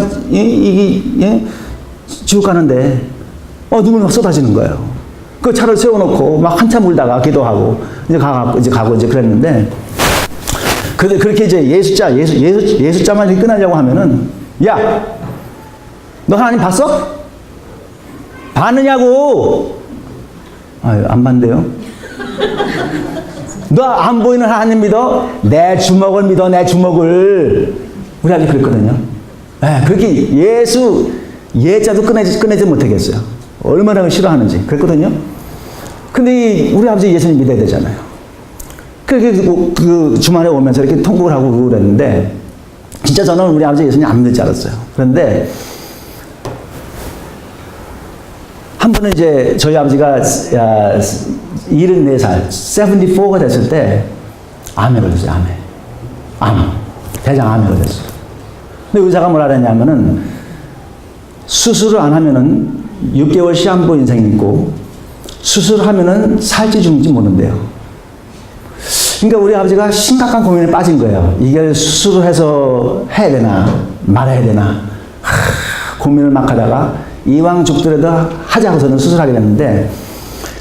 지옥 가는데 눈물이 막 쏟아지는 거예요. 그 차를 세워놓고 막 한참 울다가 기도하고 이제 가고 그랬는데, 그렇게 이제 예수자만 이렇게 끝나려고 하면은, 야, 너 하나님 봤어? 봤느냐고? 안 봤는데요. 너 안 보이는 하나님 믿어? 내 주먹을 믿어, 내 주먹을. 우리 아버지 그랬거든요. 그렇게 예자도 꺼내지 못하겠어요. 얼마나 싫어하는지. 그랬거든요. 근데 우리 아버지 예수님 믿어야 되잖아요. 그 주말에 오면서 이렇게 통곡을 하고 그랬는데, 진짜 저는 우리 아버지 예수님 안 믿을 줄 알았어요. 그런데, 한 번은 이제 저희 아버지가 74살, 74가 됐을 때, 암에 걸렸어요, 암. 대장암에 걸렸어요. 근데 의사가 뭐라 그랬냐면은, 수술을 안 하면은 6개월 시한부 인생이 있고, 수술하면은 살지 죽는지 모른대요. 그러니까 우리 아버지가 심각한 고민에 빠진 거예요. 이걸 수술을 해서 해야 되나, 말아야 되나. 고민을 막 하다가, 이왕 죽더라도 하자고서는 수술하게 됐는데,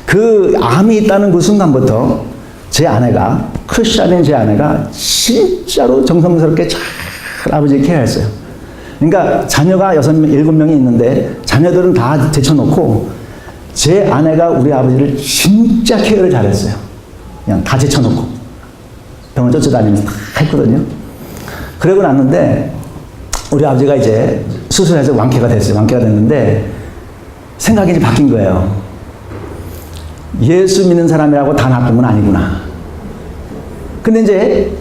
그 암이 있다는 그 순간부터 제 아내가, 크리스찬인 제 아내가 진짜로 정성스럽게 잘 아버지를 케어했어요. 그러니까 자녀가 7명이 있는데 자녀들은 다 제쳐놓고 제 아내가 우리 아버지를 진짜 케어를 잘했어요. 그냥 다 제쳐놓고 병원 쫓아다니면서 다 했거든요. 그러고 났는데 우리 아버지가 이제 수술해서 완쾌가 됐어요. 완쾌가 됐는데 생각이 이제 바뀐 거예요. 예수 믿는 사람이라고 다 나쁜 건 아니구나. 근데 이제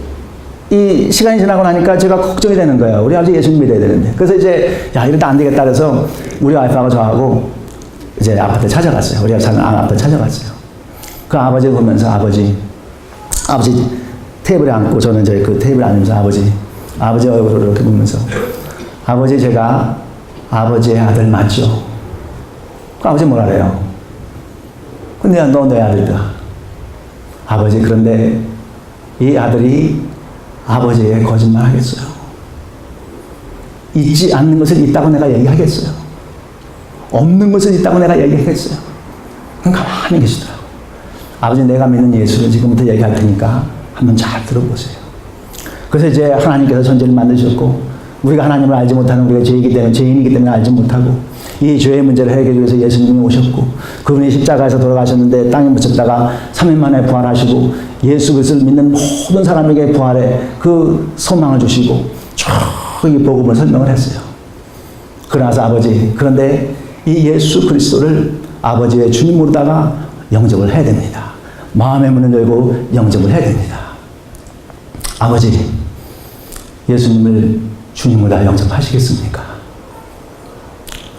이 시간이 지나고 나니까 제가 걱정이 되는 거예요. 우리 아버지 예수 믿어야 되는데. 그래서 이제 야 이러다 안 되겠다 그래서 우리 와이프하고 저하고 이제 아파트 찾아갔어요. 우리 아파트 찾아갔어요. 그 아버지 보면서 아버지 테이블에 앉고 저는 이제 그 테이블에 앉으면서 아버지 얼굴을 이렇게 보면서 아버지 제가 아버지의 아들 맞죠? 그 아버지 뭐라 그래요? 근데 너 내 아들이다. 아버지 그런데 이 아들이 아버지의 거짓말 하겠어요? 있지 않는 것을 있다고 내가 얘기하겠어요? 없는 것을 있다고 내가 얘기하겠어요? 그냥 가만히 계시더라고. 아버지 내가 믿는 예수를 지금부터 얘기할 테니까 한번 잘 들어보세요. 그래서 이제 하나님께서 천지를 만드셨고 우리가 하나님을 알지 못하는 우리가 죄인이기 때문에 알지 못하고 이 죄의 문제를 해결하기 위해서 예수님이 오셨고 그분이 십자가에서 돌아가셨는데 땅에 묻혔다가 3일 만에 부활하시고 예수 그리스도를 믿는 모든 사람에게 부활의 그 소망을 주시고 쭉 이 복음을 설명을 했어요. 그러나서 아버지 그런데 이 예수 그리스도를 아버지의 주님으로다가 영접을 해야 됩니다. 마음의 문을 열고 영접을 해야 됩니다. 아버지 예수님을 주님으로 다 영접하시겠습니까?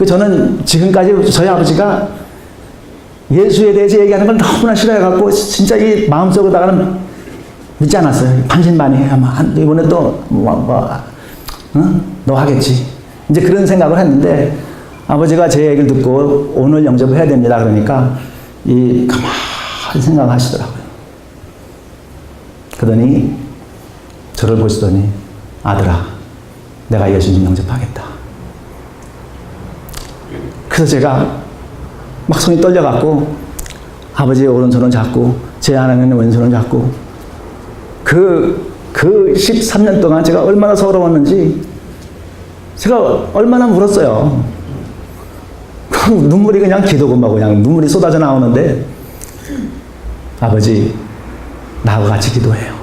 저는 지금까지 저희 아버지가 예수에 대해서 얘기하는 걸 너무나 싫어해갖고 진짜 이 마음속으로다가는 믿지 않았어요. 반신반의해요. 이번에 또 너 하겠지. 이제 그런 생각을 했는데 아버지가 제 얘기를 듣고 오늘 영접을 해야 됩니다. 그러니까 가만히 생각하시더라고요. 그러더니 저를 보시더니 아들아 내가 예수님 영접하겠다. 그래서 제가 막 손이 떨려갖고 아버지의 오른손을 잡고 제 아내는 왼손을 잡고 그 13년 동안 제가 얼마나 서러웠는지 제가 얼마나 울었어요. 눈물이 그냥 기도금하고 그냥 눈물이 쏟아져 나오는데 아버지 나하고 같이 기도해요.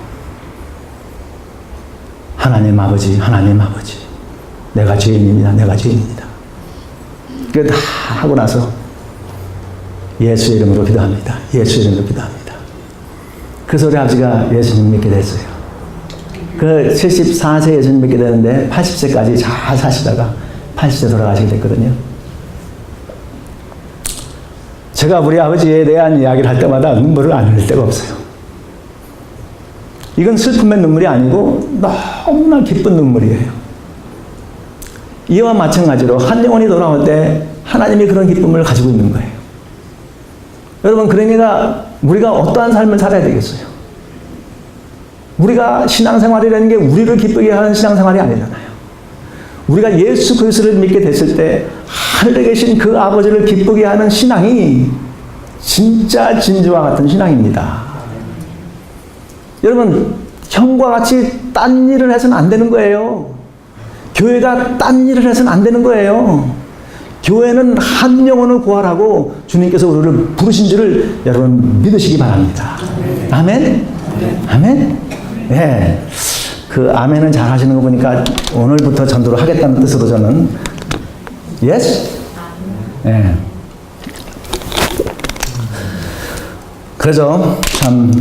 하나님 아버지 내가 죄인입니다. 그거 다 하고 나서 예수의 이름으로 기도합니다. 그래서 우리 아버지가 예수님 믿게 됐어요. 그 74세 예수님 믿게 되는데 80세까지 잘 사시다가 80세 돌아가시게 됐거든요. 제가 우리 아버지에 대한 이야기를 할 때마다 눈물을 안 흘릴 데가 없어요. 이건 슬픔의 눈물이 아니고 너무나 기쁜 눈물이에요. 이와 마찬가지로 한 영혼이 돌아올 때 하나님이 그런 기쁨을 가지고 있는 거예요. 여러분 그러니까 우리가 어떠한 삶을 살아야 되겠어요? 우리가 신앙생활이라는 게 우리를 기쁘게 하는 신앙생활이 아니잖아요. 우리가 예수 그리스도를 믿게 됐을 때 하늘에 계신 그 아버지를 기쁘게 하는 신앙이 진짜 진주와 같은 신앙입니다. 여러분 형과 같이 딴 일을 해서는 안 되는 거예요. 교회가 딴 일을 해서는 안 되는 거예요. 교회는 한 영혼을 구하라고 주님께서 우리를 부르신 줄을 여러분 믿으시기 바랍니다. 아멘? 아멘? 네. 그 아멘은 잘 하시는 거 보니까 오늘부터 전도를 하겠다는 뜻으로 저는 yes? 네. 그래서 참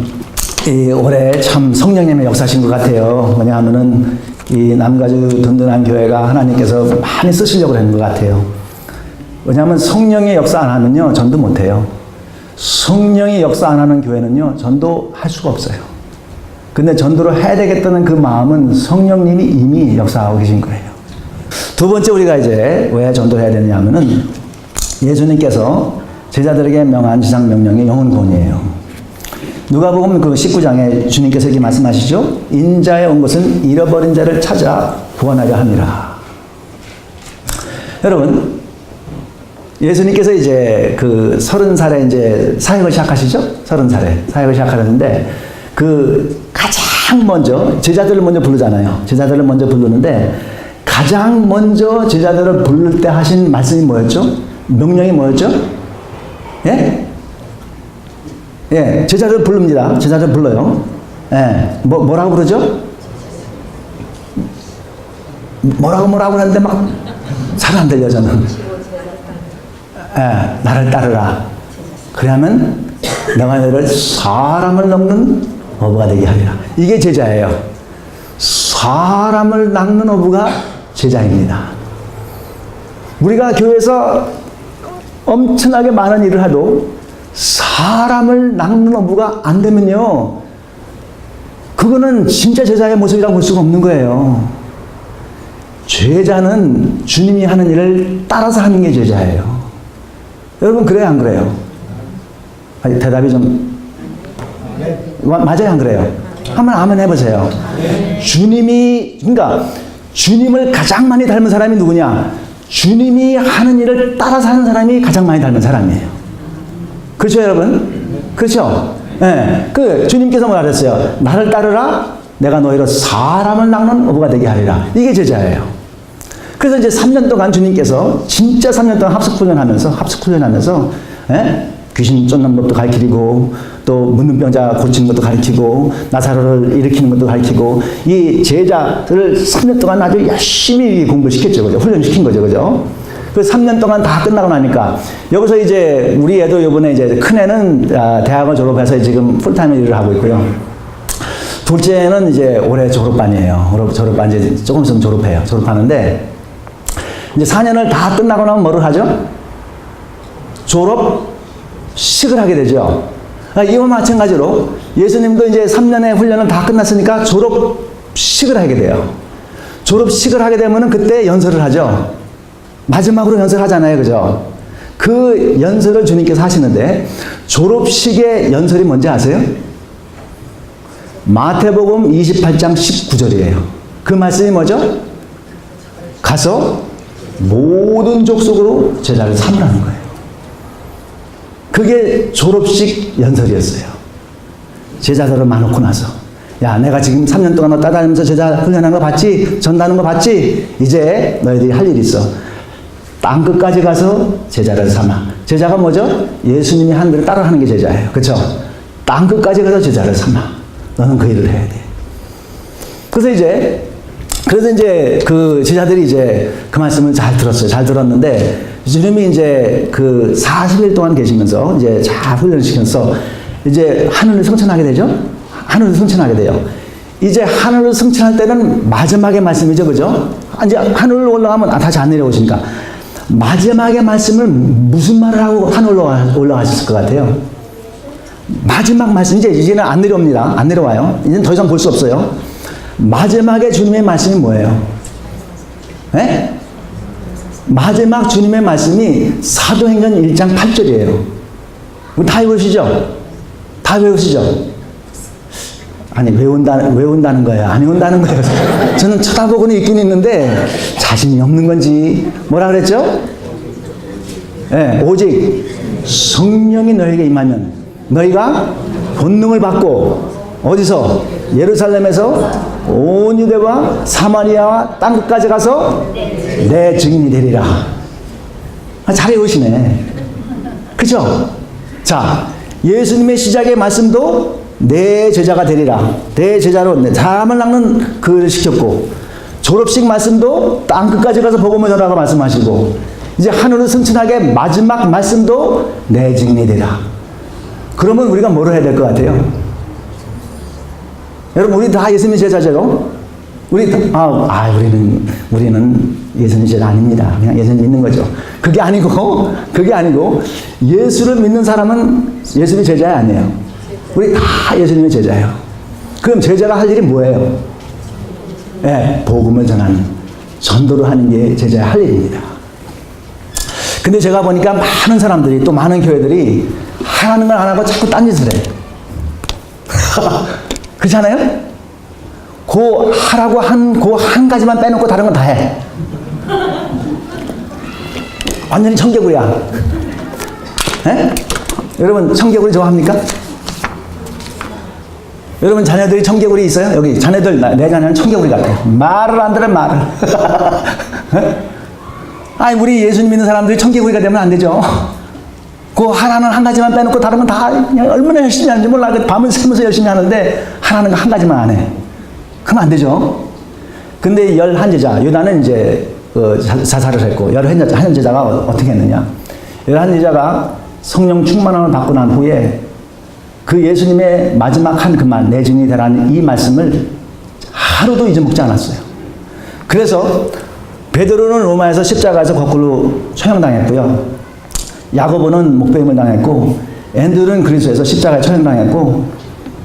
올해 참 성령님의 역사신 것 같아요. 뭐냐 하면은 이 남가주 든든한 교회가 하나님께서 많이 쓰시려고 하는 것 같아요. 왜냐하면 성령의 역사 안 하면요, 전도 못 해요. 성령의 역사 안 하는 교회는요, 전도 할 수가 없어요. 근데 전도를 해야 되겠다는 그 마음은 성령님이 이미 역사하고 계신 거예요. 두 번째 우리가 이제 왜 전도를 해야 되느냐 하면은 예수님께서 제자들에게 명한 지상 명령이 영혼 구원이에요. 누가복음 그 19장에 주님께서 이렇게 말씀하시죠. 인자에 온 것은 잃어버린 자를 찾아 구원하려 함이라. 여러분, 예수님께서 이제 그 30살에 이제 사역을 시작하시죠? 30살에 사역을 시작하는데 그 가장 먼저 제자들을 먼저 부르잖아요. 제자들을 먼저 부르는데 가장 먼저 제자들을 부를 때 하신 말씀이 뭐였죠? 명령이 뭐였죠? 예? 예, 제자들 부릅니다. 제자들 불러요. 예, 뭐라고 부르죠? 뭐라고 하는데 막 잘 안 들려, 저는. 예, 나를 따르라. 그러면 내가 너를 사람을 낚는 어부가 되게 하리라. 이게 제자예요. 사람을 낚는 어부가 제자입니다. 우리가 교회에서 엄청나게 많은 일을 해도 사람을 낚는 어부가 안 되면요, 그거는 진짜 제자의 모습이라고 볼 수가 없는 거예요. 제자는 주님이 하는 일을 따라서 하는 게 제자예요. 여러분, 그래요, 안 그래요? 아니, 대답이 좀 맞아요, 안 그래요? 한번 아멘 해보세요. 주님이, 그러니까 주님을 가장 많이 닮은 사람이 누구냐? 주님이 하는 일을 따라서 하는 사람이 가장 많이 닮은 사람이에요. 그렇죠, 여러분? 그렇죠? 예. 그 주님께서 뭐라 그랬어요? 나를 따르라. 내가 너희로 사람을 낚는 어부가 되게 하리라. 이게 제자예요. 그래서 이제 3년 동안 주님께서 진짜 3년 동안 합숙훈련하면서 예? 귀신 쫓는 법도 가르치고 또 묻는 병자 고치는 것도 가르치고 나사로를 일으키는 것도 가르치고 이 제자들을 3년 동안 아주 열심히 공부를 시켰죠, 그죠? 훈련시킨 거죠, 그죠? 그 3년 동안 다 끝나고 나니까 여기서 이제 우리 애도 이번에 이제 큰 애는 대학을 졸업해서 지금 풀타임 일을 하고 있고요. 둘째는 이제 올해 졸업반이에요. 졸업반 이제 조금 있으면 졸업해요. 졸업하는데 이제 4년을 다 끝나고 나면 뭐를 하죠? 졸업식을 하게 되죠. 이와 마찬가지로 예수님도 이제 3년의 훈련을 다 끝났으니까 졸업식을 하게 돼요. 졸업식을 하게 되면은 그때 연설을 하죠. 마지막으로 연설하잖아요, 그죠? 그 연설을 주님께서 하시는데 졸업식의 연설이 뭔지 아세요? 마태복음 28장 19절이에요. 그 말씀이 뭐죠? 가서 모든 족속으로 제자를 삼으라는 거예요. 그게 졸업식 연설이었어요. 제자들을 많고 나서, 야, 내가 지금 3년 동안 너 따다니면서 제자 훈련하는 거 봤지? 전다는 거 봤지? 이제 너희들이 할 일이 있어. 땅끝까지 가서 제자를 삼아. 제자가 뭐죠? 예수님이 한 대로 따라하는 게 제자예요. 그렇죠? 땅끝까지 가서 제자를 삼아. 너는 그 일을 해야 돼. 그래서 이제 그 제자들이 이제 그 말씀을 잘 들었어요. 잘 들었는데 주님이 이제 그 40일 동안 계시면서 이제 잘 훈련시켜서 이제 하늘을 승천하게 되죠. 하늘을 승천하게 돼요. 이제 하늘을 승천할 때는 마지막의 말씀이죠, 그죠? 이제 하늘로 올라가면 다시 안 내려오시니까 마지막의 말씀을 무슨 말을 하고 하늘로 올라가셨을 것 같아요? 마지막 말씀, 이제는 안 내려옵니다. 안 내려와요. 이제는 더 이상 볼 수 없어요. 마지막에 주님의 말씀이 뭐예요? 네? 마지막 주님의 말씀이 사도행전 1장 8절이에요. 다 외우시죠? 다 외우시죠? 아니, 외운다는 거예요? 안 외운다는 거예요? 저는 쳐다보고는 있긴 있는데 자신이 없는 건지. 뭐라 그랬죠? 네, 오직 성령이 너에게 임하면 너희가 권능을 받고 어디서? 예루살렘에서 온 유대와 사마리아와 땅끝까지 가서 내 증인이 되리라. 잘 외우시네. 그죠? 자, 예수님의 시작의 말씀도 내 제자가 되리라. 내 제자로 사람을 낚는 그 일을 시켰고, 졸업식 말씀도 땅끝까지 가서 복음을 전하라고 말씀하시고, 이제 하늘을 승천하게 마지막 말씀도 내 증인이 되라. 그러면 우리가 뭐를 해야 될 것 같아요? 여러분, 우리 다 예수님의 제자죠? 우리는 예수님 제자 아닙니다. 그냥 예수님 믿는 거죠. 그게 아니고, 예수를 믿는 사람은 예수님의 제자 아니에요. 우리 다 예수님의 제자예요. 그럼 제자가 할 일이 뭐예요? 네, 복음을 전하는, 전도를 하는 게 제자의 할 일입니다. 근데 제가 보니까 많은 사람들이, 또 많은 교회들이 하라는 걸 안 하고 자꾸 딴짓을 해요. 그렇잖아요? 하라고 한 가지만 빼놓고 다른 건 다 해. 완전히 청개구리야. 네? 여러분, 청개구리 좋아합니까? 여러분, 자녀들이 청개구리 있어요? 여기 자녀들, 내 자녀는 청개구리 같아. 말을 안 들어, 말을. 아니, 우리 예수님 믿는 사람들이 청개구리가 되면 안 되죠. 하라는 한 가지만 빼놓고 다른 건 다 그냥 얼마나 열심히 하는지 몰라. 밤을 새면서 열심히 하는데 하라는 거 한 가지만 안 해. 그럼 안 되죠. 근데 11제자, 유다는 이제 자살을 했고, 11제자가 어떻게 했느냐. 11제자가 성령 충만함을 받고 난 후에 그 예수님의 마지막 한 그 말, 내 증인이 되라는 이 말씀을 하루도 잊어먹지 않았어요. 그래서 베드로는 로마에서 십자가에서 거꾸로 처형당했고요. 야고보는 목베임을 당했고, 앤드루는 그리스에서 십자가에 처형당했고,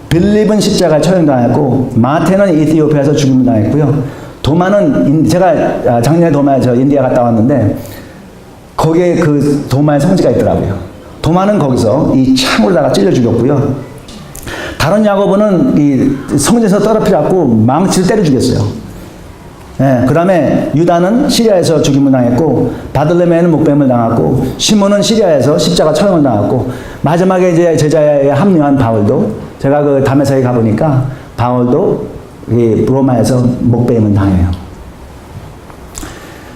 빌립은 십자가에 처형당했고, 마태는 이티오피아에서 죽임을 당했고요. 도마는, 제가 작년에 도마에 인디아 갔다 왔는데, 거기에 그 도마의 성지가 있더라고요. 도마는 거기서 이 창으로다가 찔러 죽였고요. 다른 야고보는 이 성지에서 떨어뜨려갖고 망치를 때려 죽였어요. 예, 그 다음에 유다는 시리아에서 죽임을 당했고, 바들레메는 목뱀을 당했고, 시몬은 시리아에서 십자가 처형을 당했고, 마지막에 이제 제자에 합류한 바울도, 제가 그 다메섹에 가보니까 바울도 이 로마에서 목뱀을 당해요.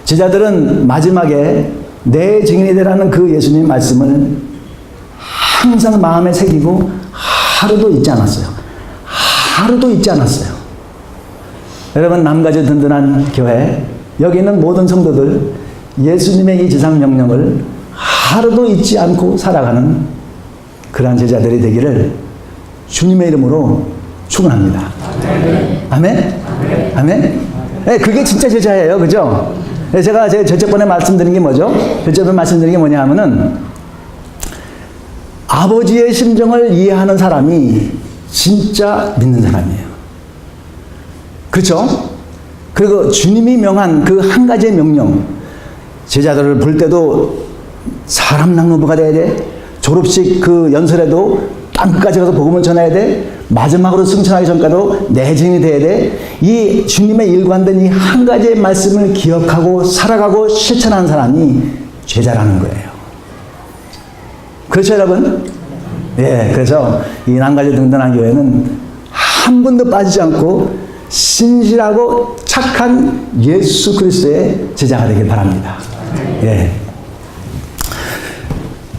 제자들은 마지막에 내 증인이 되라는 그 예수님 말씀을 항상 마음에 새기고 하루도 잊지 않았어요. 하루도 잊지 않았어요. 여러분, 남가주 든든한 교회, 여기 있는 모든 성도들, 예수님의 이 지상 명령을 하루도 잊지 않고 살아가는 그러한 제자들이 되기를 주님의 이름으로 축원합니다. 아멘? 아멘? 네, 그게 진짜 제자예요. 그죠? 제가 저번에 말씀드린 게 뭐죠? 저번에 말씀드린 게 뭐냐 하면은, 아버지의 심정을 이해하는 사람이 진짜 믿는 사람이에요. 그렇죠? 그리고 주님이 명한 그 한 가지의 명령, 제자들을 볼 때도 사람 낭로부가 돼야 돼. 졸업식 그 연설에도 땅끝까지 가서 복음을 전해야 돼. 마지막으로 승천하기 전까지도 내 증인이 돼야 돼. 이 주님의 일관된 이 한 가지의 말씀을 기억하고 살아가고 실천하는 사람이 제자라는 거예요. 그렇죠, 여러분? 예, 그래서 이 남가주 든든한 교회는 한 번도 빠지지 않고 신실하고 착한 예수 그리스도의 제자가 되길 바랍니다. 예.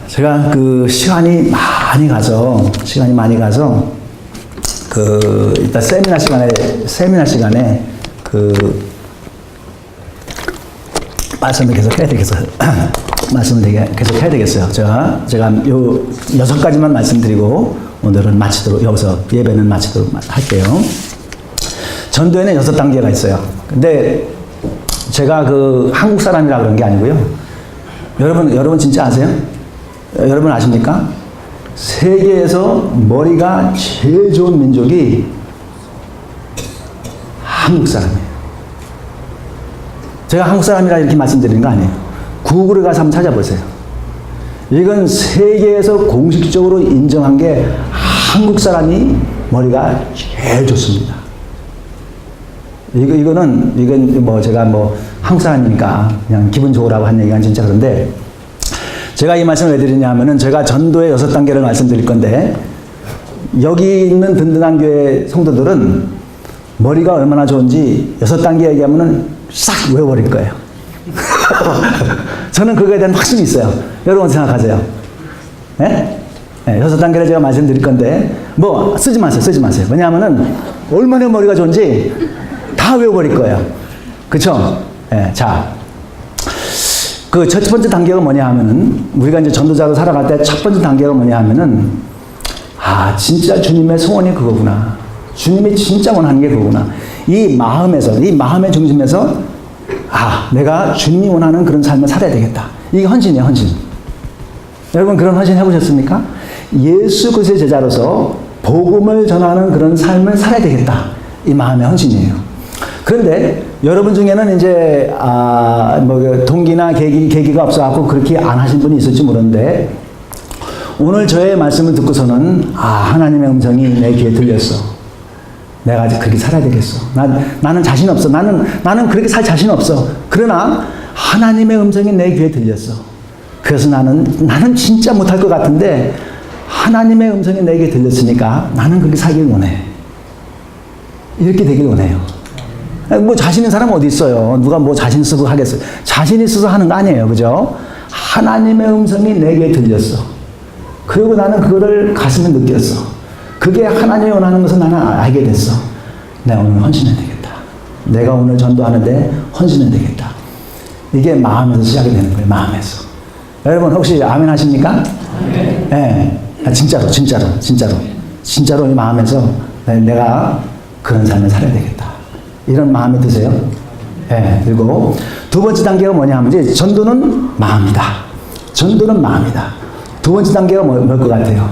제가 그 시간이 많이 가서 이따 세미나 시간에 말씀을 계속 해야 되겠어요. 제가 요 6가지만 말씀드리고 오늘은 여기서 예배는 마치도록 할게요. 전도에는 6단계가 있어요. 근데 제가 한국 사람이라 그런 게 아니고요. 여러분 진짜 아세요? 여러분 아십니까? 세계에서 머리가 제일 좋은 민족이 한국 사람이에요. 제가 한국 사람이라 이렇게 말씀드리는 거 아니에요. 구글에 가서 한번 찾아보세요. 이건 세계에서 공식적으로 인정한 게 한국 사람이 머리가 제일 좋습니다. 이건 뭐 제가 한국 사람이니까 그냥 기분 좋으라고 한 얘기가 진짜 그런데, 제가 이 말씀을 왜 드리냐 하면은, 제가 전도의 6단계를 말씀드릴 건데, 여기 있는 든든한 교회 성도들은 머리가 얼마나 좋은지 6단계 얘기하면은 싹 외워버릴 거예요. 저는 그거에 대한 확신이 있어요. 여러분 생각하세요? 네? 네, 6단계를 제가 말씀드릴 건데, 쓰지 마세요. 왜냐하면은 얼마나 머리가 좋은지 다 외워버릴 거예요. 그쵸? 네, 자. 그 첫 번째 단계가 뭐냐 하면은, 우리가 이제 전도자로 살아갈 때 첫 번째 단계가 뭐냐 하면은, 진짜 주님의 소원이 그거구나. 주님이 진짜 원하는 게 그거구나. 이 마음에서, 이 마음의 중심에서 내가 주님이 원하는 그런 삶을 살아야 되겠다. 이게 헌신이에요, 헌신. 여러분 그런 헌신 해보셨습니까? 예수 그리스도의 제자로서 복음을 전하는 그런 삶을 살아야 되겠다. 이 마음의 헌신이에요. 그런데 여러분 중에는 이제 동기나 계기가 없어갖고 그렇게 안 하신 분이 있을지 모르는데 오늘 저의 말씀을 듣고서는 하나님의 음성이 내 귀에 들렸어. 내가 아직 그렇게 살아야 되겠어. 나는 자신 없어. 나는 그렇게 살 자신 없어. 그러나 하나님의 음성이 내 귀에 들렸어. 그래서 나는 진짜 못할 것 같은데 하나님의 음성이 내게 들렸으니까 나는 그렇게 살길 원해. 이렇게 되길 원해요. 뭐 자신 있는 사람 어디 있어요? 누가 뭐 자신 쓰고 하겠어요? 자신 있어서 하는 거 아니에요. 그죠? 하나님의 음성이 내게 들렸어. 그리고 나는 그거를 가슴에 느꼈어. 그게 하나님이 원하는 것을 나는 알게 됐어. 내가 오늘 헌신해야 되겠다. 내가 오늘 전도하는데 헌신해야 되겠다. 이게 마음에서 시작이 되는 거예요. 마음에서. 여러분 혹시 아멘 하십니까? 네. 진짜로 이 마음에서 내가 그런 삶을 살아야 되겠다. 이런 마음이 드세요? 네. 그리고 두 번째 단계가 뭐냐 하면 이제 전도는 마음이다. 전도는 마음이다. 두 번째 단계가 뭘 것 같아요?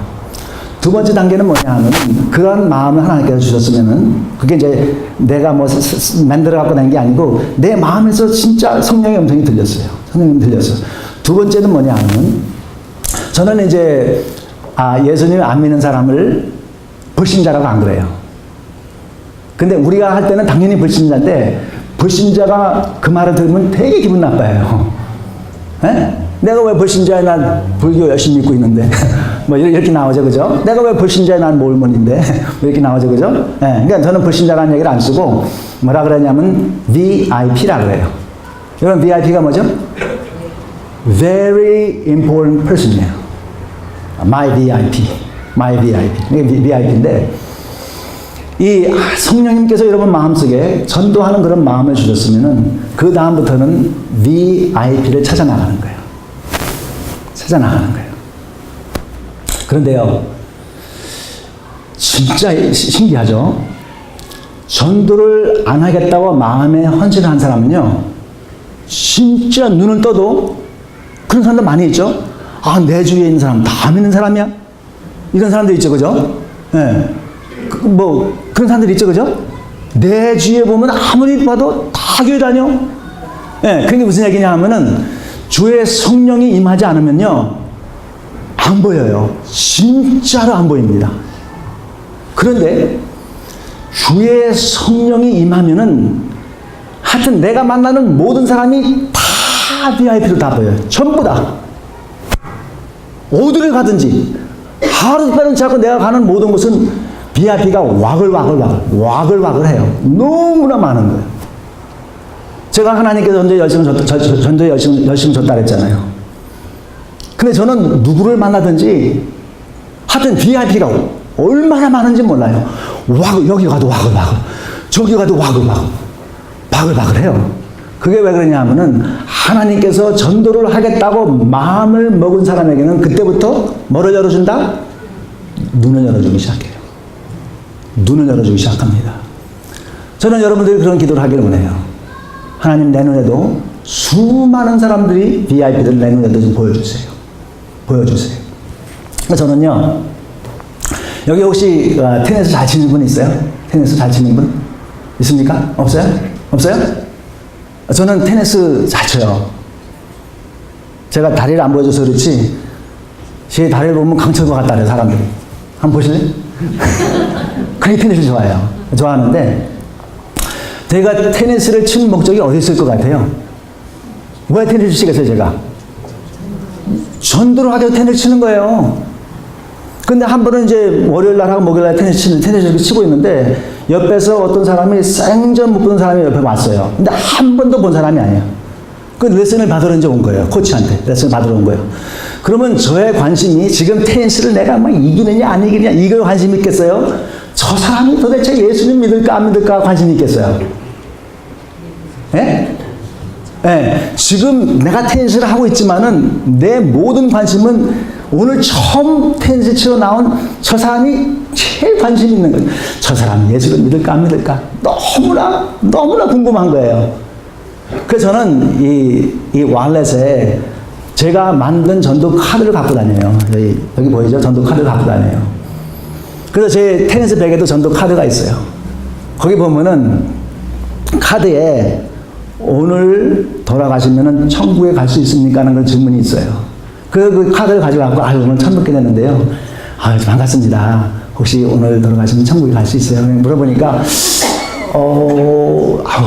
두 번째 단계는 뭐냐 하면 그런 마음을 하나님께서 주셨으면은 그게 이제 내가 뭐 만들어 갖고 낸 게 아니고 내 마음에서 진짜 성령의 음성이 들렸어요. 성령이 들렸어요. 두 번째는 뭐냐 하면 저는 이제 예수님을 안 믿는 사람을 불신자라고 안 그래요. 근데 우리가 할 때는 당연히 불신자인데 불신자가 그 말을 들으면 되게 기분 나빠요. 에? 내가 왜 불신자야? 난 불교 열심히 믿고 있는데. 뭐 이렇게 나오죠, 그죠? 내가 왜 불신자야? 난 몰몬인데. 이렇게 나오죠, 그죠? 그러니까 저는 불신자라는 얘기를 안 쓰고 뭐라 그러냐면 VIP라 그래요. 여러분 VIP가 뭐죠? Very important person이에요. My VIP. 이게 VIP인데 이 성령님께서 여러분 마음속에 전도하는 그런 마음을 주셨으면은 그 다음부터는 VIP를 찾아나가는 거예요. 찾아나가는 거예요. 그런데요, 진짜 신기하죠? 전도를 안 하겠다고 마음에 헌신을 한 사람은요, 진짜 눈을 떠도 그런 사람들 많이 있죠? 내 주위에 있는 사람 다 믿는 사람이야? 이런 사람들 있죠, 그죠? 네. 그런 사람들 있죠, 그죠? 내 주위에 보면 아무리 봐도 다 교회 다녀. 네. 그게 무슨 얘기냐 하면은 주의 성령이 임하지 않으면요, 안 보여요. 진짜로 안 보입니다. 그런데 주의 성령이 임하면은 하여튼 내가 만나는 모든 사람이 다 VIP로 다 보여요. 전부 다. 어디를 가든지 하루 빼놓지 않고 내가 가는 모든 곳은 VIP가 와글와글 해요. 너무나 많은 거예요. 제가 하나님께서 전도에 열심히 줬다 그랬잖아요. 근데 저는 누구를 만나든지 하여튼 VIP가 얼마나 많은지 몰라요. 여기 가도 와글와글, 저기 가도 와글와글 해요. 그게 왜 그러냐 하면은 하나님께서 전도를 하겠다고 마음을 먹은 사람에게는 그때부터 뭐를 열어준다? 눈을 열어주기 시작해요. 눈을 열어주기 시작합니다. 저는 여러분들이 그런 기도를 하기를 원해요. 하나님 내 눈에도 수많은 사람들이 VIP를 내 눈에도 좀 보여주세요. 저는요, 여기 혹시 테니스 잘 치는 분 있어요? 테니스 잘 치는 분? 있습니까? 없어요? 저는 테니스 잘 쳐요. 제가 다리를 안 보여줘서 그렇지 제 다리를 보면 강철 것 같다 그래요, 사람들이. 한번 보실래요? 그렇게 테니스를 좋아하는데 제가 테니스를 친 목적이 어디 있을 것 같아요? 왜 테니스를 치겠어요, 제가? 전도를 하기 위해서 테니스 치는 거예요. 근데 한 번은 이제 월요일 날하고 목요일 날 테니스를 치고 있는데 옆에서 어떤 사람이 생전 못 본 사람이 옆에 왔어요. 근데 한 번도 본 사람이 아니에요. 그 레슨을 받으러 이제 온 거예요. 코치한테 레슨을 받으러 온 거예요. 그러면 저의 관심이 지금 테니스를 내가 막 이기느냐 안 이기느냐 이거에 관심이 있겠어요? 저 사람이 도대체 예수님 믿을까 안 믿을까 관심이 있겠어요? 예? 예, 지금 내가 테니스를 하고 있지만은 내 모든 관심은 오늘 처음 테니스 치러 나온 저 사람이 제일 관심 있는 거예요. 저 사람이 예수를 믿을까 안 믿을까 너무나 궁금한 거예요. 그래서 저는 이 와일렛에 제가 만든 전도 카드를 갖고 다녀요. 여기 보이죠? 전도 카드를 갖고 다녀요. 그래서 제 테니스 백에도 전도 카드가 있어요. 거기 보면은 카드에 오늘 돌아가시면은 천국에 갈 수 있습니까? 하는 그 질문이 있어요. 그 카드를 가져가고, 오늘 처음 뵙게 됐는데요. 반갑습니다. 혹시 오늘 돌아가시면 천국에 갈 수 있어요? 물어보니까,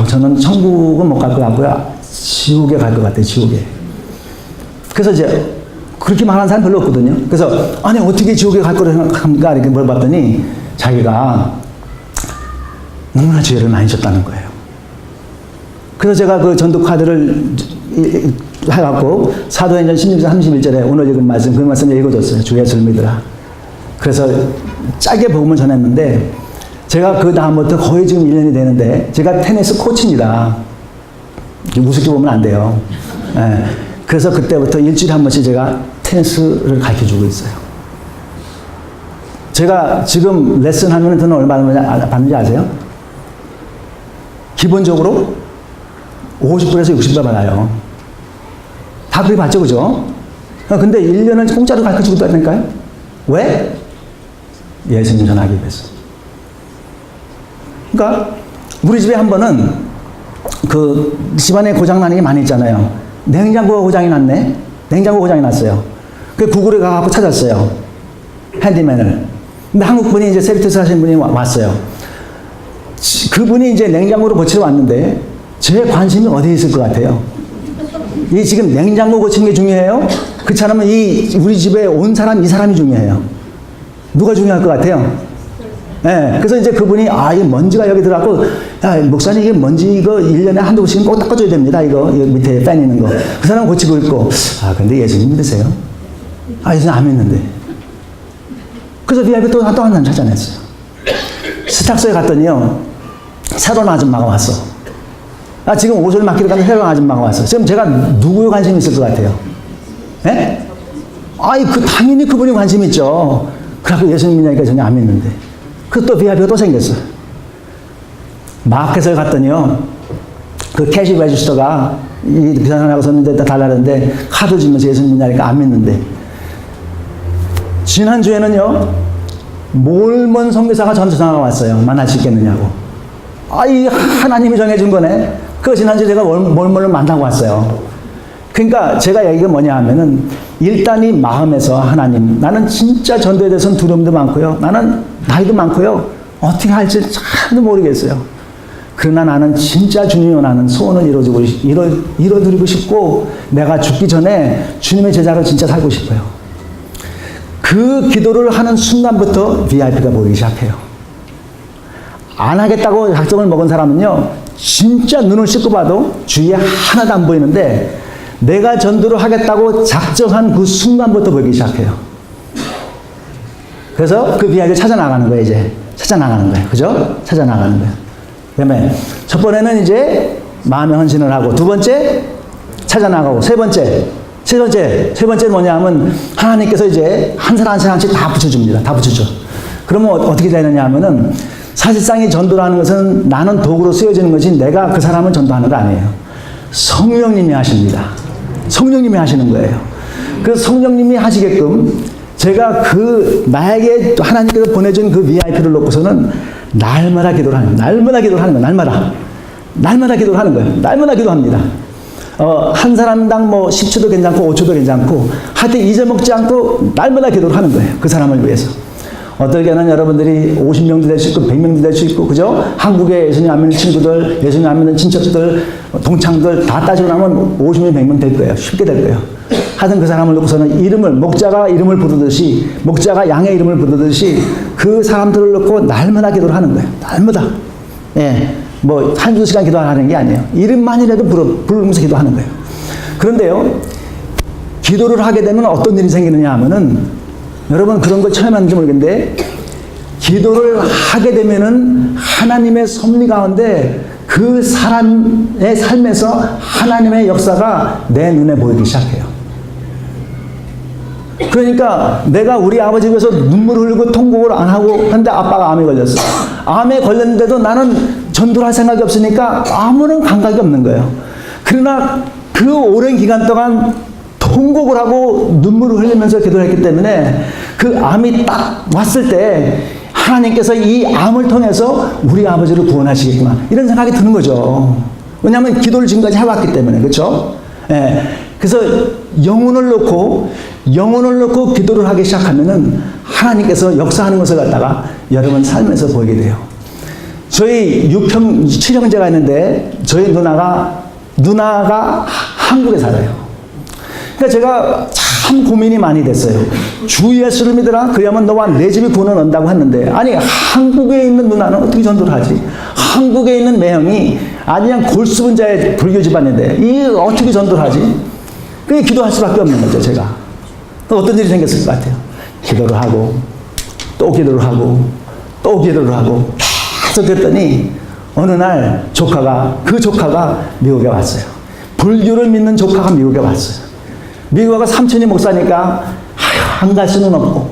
저는 천국은 못 갈 것 같고요. 지옥에 갈 것 같아요, 지옥에. 그래서 이제, 그렇게 말하는 사람 별로 없거든요. 그래서, 아니, 어떻게 지옥에 갈 거라고 생각합니까? 이렇게 물어봤더니, 자기가 너무나 죄를 많이 졌다는 거예요. 그래서 제가 그 전도 카드를 해갖고 사도행전 16장 31절에 오늘 읽은 말씀, 그 말씀을 읽어줬어요. 주 예수를 믿으라. 그래서 짧게 복음을 전했는데 제가 그 다음부터 거의 지금 1년이 되는데 제가 테니스 코치입니다. 우습게 보면 안 돼요. 네. 그래서 그때부터 일주일에 한 번씩 제가 테니스를 가르쳐주고 있어요. 제가 지금 레슨 하면 돈을 얼마 받는지 아세요? 기본적으로 50불에서 60불 받아요. 다 그렇게 받죠, 그죠? 근데 1년을 공짜로 가르쳐주고 있다니까요? 왜? 예수님 전하기 위해서. 그러니까, 우리 집에 한 번은, 집안에 고장나는 게 많이 있잖아요. 냉장고가 고장이 났네? 냉장고 고장이 났어요. 그 구글에 가서 찾았어요. 핸디맨을. 근데 한국 분이 이제 세비트스 하시는 분이 왔어요. 그분이 이제 냉장고를 고치러 왔는데, 제 관심이 어디에 있을 것 같아요? 이 지금 냉장고 고치는 게 중요해요? 그렇지 않으면 우리 집에 온 사람, 이 사람이 중요해요. 누가 중요할 것 같아요? 네, 그래서 이제 그분이, 이 먼지가 여기 들어가고, 목사님, 이게 먼지 이거 1년에 한두 번씩은 꼭 닦아줘야 됩니다. 이거 밑에 팬 있는 거. 그 사람 고치고 있고, 근데 예수님 믿으세요? 예수님 안 믿는데. 그래서 VIP 또 한 남 찾아냈어요. 스탁소에 갔더니요, 새로운 아줌마가 왔어. 지금 옷을 맡기러 가는 새로운 아줌마가 왔어. 지금 제가 누구에 관심이 있을 것 같아요? 예? 당연히 그분이 관심 있죠. 그래갖고 예수님 믿냐니까 전혀 안 믿는데. 그 또 VIP가 또 생겼어. 마켓에 갔더니요, 그 캐시 레지스터가 그 사람하고 썼는데 달라는데 카드 주면서 예수님 믿냐니까 안 믿는데. 지난주에는요, 몰몬 선교사가 전도사가 왔어요. 만날 수 있겠느냐고. 이 하나님이 정해준 거네. 그 지난주에 제가 몰몬을 만나고 왔어요. 그러니까 제가 얘기가 뭐냐 하면은 일단 이 마음에서 하나님, 나는 진짜 전도에 대해서는 두려움도 많고요. 나는 나이도 많고요. 어떻게 할지 잘 모르겠어요. 그러나 나는 진짜 주님이 원하는 소원을 이뤄드리고 싶고 내가 죽기 전에 주님의 제자로 진짜 살고 싶어요. 그 기도를 하는 순간부터 VIP가 보이기 시작해요. 안 하겠다고 작정을 먹은 사람은요, 진짜 눈을 씻고 봐도 주위에 하나도 안 보이는데 내가 전도를 하겠다고 작정한 그 순간부터 보이기 시작해요. 그래서 그 VIP를 찾아나가는 거예요, 이제. 찾아나가는 거예요. 그죠? 찾아나가는 거예요. 그 다음에 첫 번에는 이제 마음의 헌신을 하고, 두 번째 찾아나가고, 세 번째는 뭐냐 하면 하나님께서 이제 한 사람 한 사람씩 다 붙여줍니다. 다 붙여줘. 그러면 어떻게 되느냐 하면은 사실상 이 전도라는 것은 나는 도구로 쓰여지는 것이 내가 그 사람을 전도하는 거 아니에요. 성령님이 하십니다. 성령님이 하시는 거예요. 그래서 성령님이 하시게끔 제가 나에게 하나님께서 보내준 그 VIP를 놓고서는 날마다 기도를 하는 거예요. 날마다 기도를 하는 거예요. 날마다 기도를 하는 거예요. 날마다 기도합니다. 한 사람당 10초도 괜찮고 5초도 괜찮고 하여튼 잊어먹지 않고 날마다 기도를 하는 거예요. 그 사람을 위해서. 어떨 때는 여러분들이 50명도 될 수 있고 100명도 될 수 있고, 그죠? 한국에 예수님 안 믿는 친구들, 예수님 안 믿는 친척들, 동창들 다 따지고 나면 50명, 100명 될 거예요. 쉽게 될 거예요. 하여튼 그 사람을 놓고서는 목자가 이름을 부르듯이, 목자가 양의 이름을 부르듯이 그 사람들을 놓고 날마다 기도를 하는 거예요. 날마다. 예. 한두 시간 기도하는 게 아니에요. 이름만이라도 부르면서 기도하는 거예요. 그런데요, 기도를 하게 되면 어떤 일이 생기느냐 하면은, 여러분 그런 걸 처음 하는지 모르겠는데, 기도를 하게 되면은 하나님의 섭리 가운데 그 사람의 삶에서 하나님의 역사가 내 눈에 보이기 시작해요. 그러니까 내가 우리 아버지 위해서 눈물을 흘리고 통곡을 안 하고 근데 아빠가 암에 걸렸어. 암에 걸렸는데도 나는 전도를 할 생각이 없으니까 아무런 감각이 없는 거예요. 그러나 그 오랜 기간 동안 통곡을 하고 눈물을 흘리면서 기도를 했기 때문에 그 암이 딱 왔을 때 하나님께서 이 암을 통해서 우리 아버지를 구원하시겠구나 이런 생각이 드는 거죠. 왜냐하면 기도를 지금까지 해왔기 때문에. 그렇죠? 예. 그래서 영혼을 놓고 기도를 하기 시작하면은 하나님께서 역사하는 것을 갖다가 여러분 삶에서 보이게 돼요. 저희 7형제가 있는데 저희 누나가 한국에 살아요. 그러니까 제가 참 고민이 많이 됐어요. 주 예수를 믿으라 그러면 너와 내 집이 구원을 얻는다고 했는데 아니 한국에 있는 누나는 어떻게 전도를 하지? 한국에 있는 매형이 그냥 골수분자의 불교 집안인데 이 어떻게 전도를 하지? 그게 기도할 수밖에 없는 거죠. 제가 어떤 일이 생겼을 것 같아요. 기도를 하고 또 기도를 하고 또 기도를 하고 계속 그랬더니 어느 날 그 조카가 미국에 왔어요. 불교를 믿는 조카가 미국에 왔어요. 미국에 가 삼촌이 목사니까 안 갈 수는 없고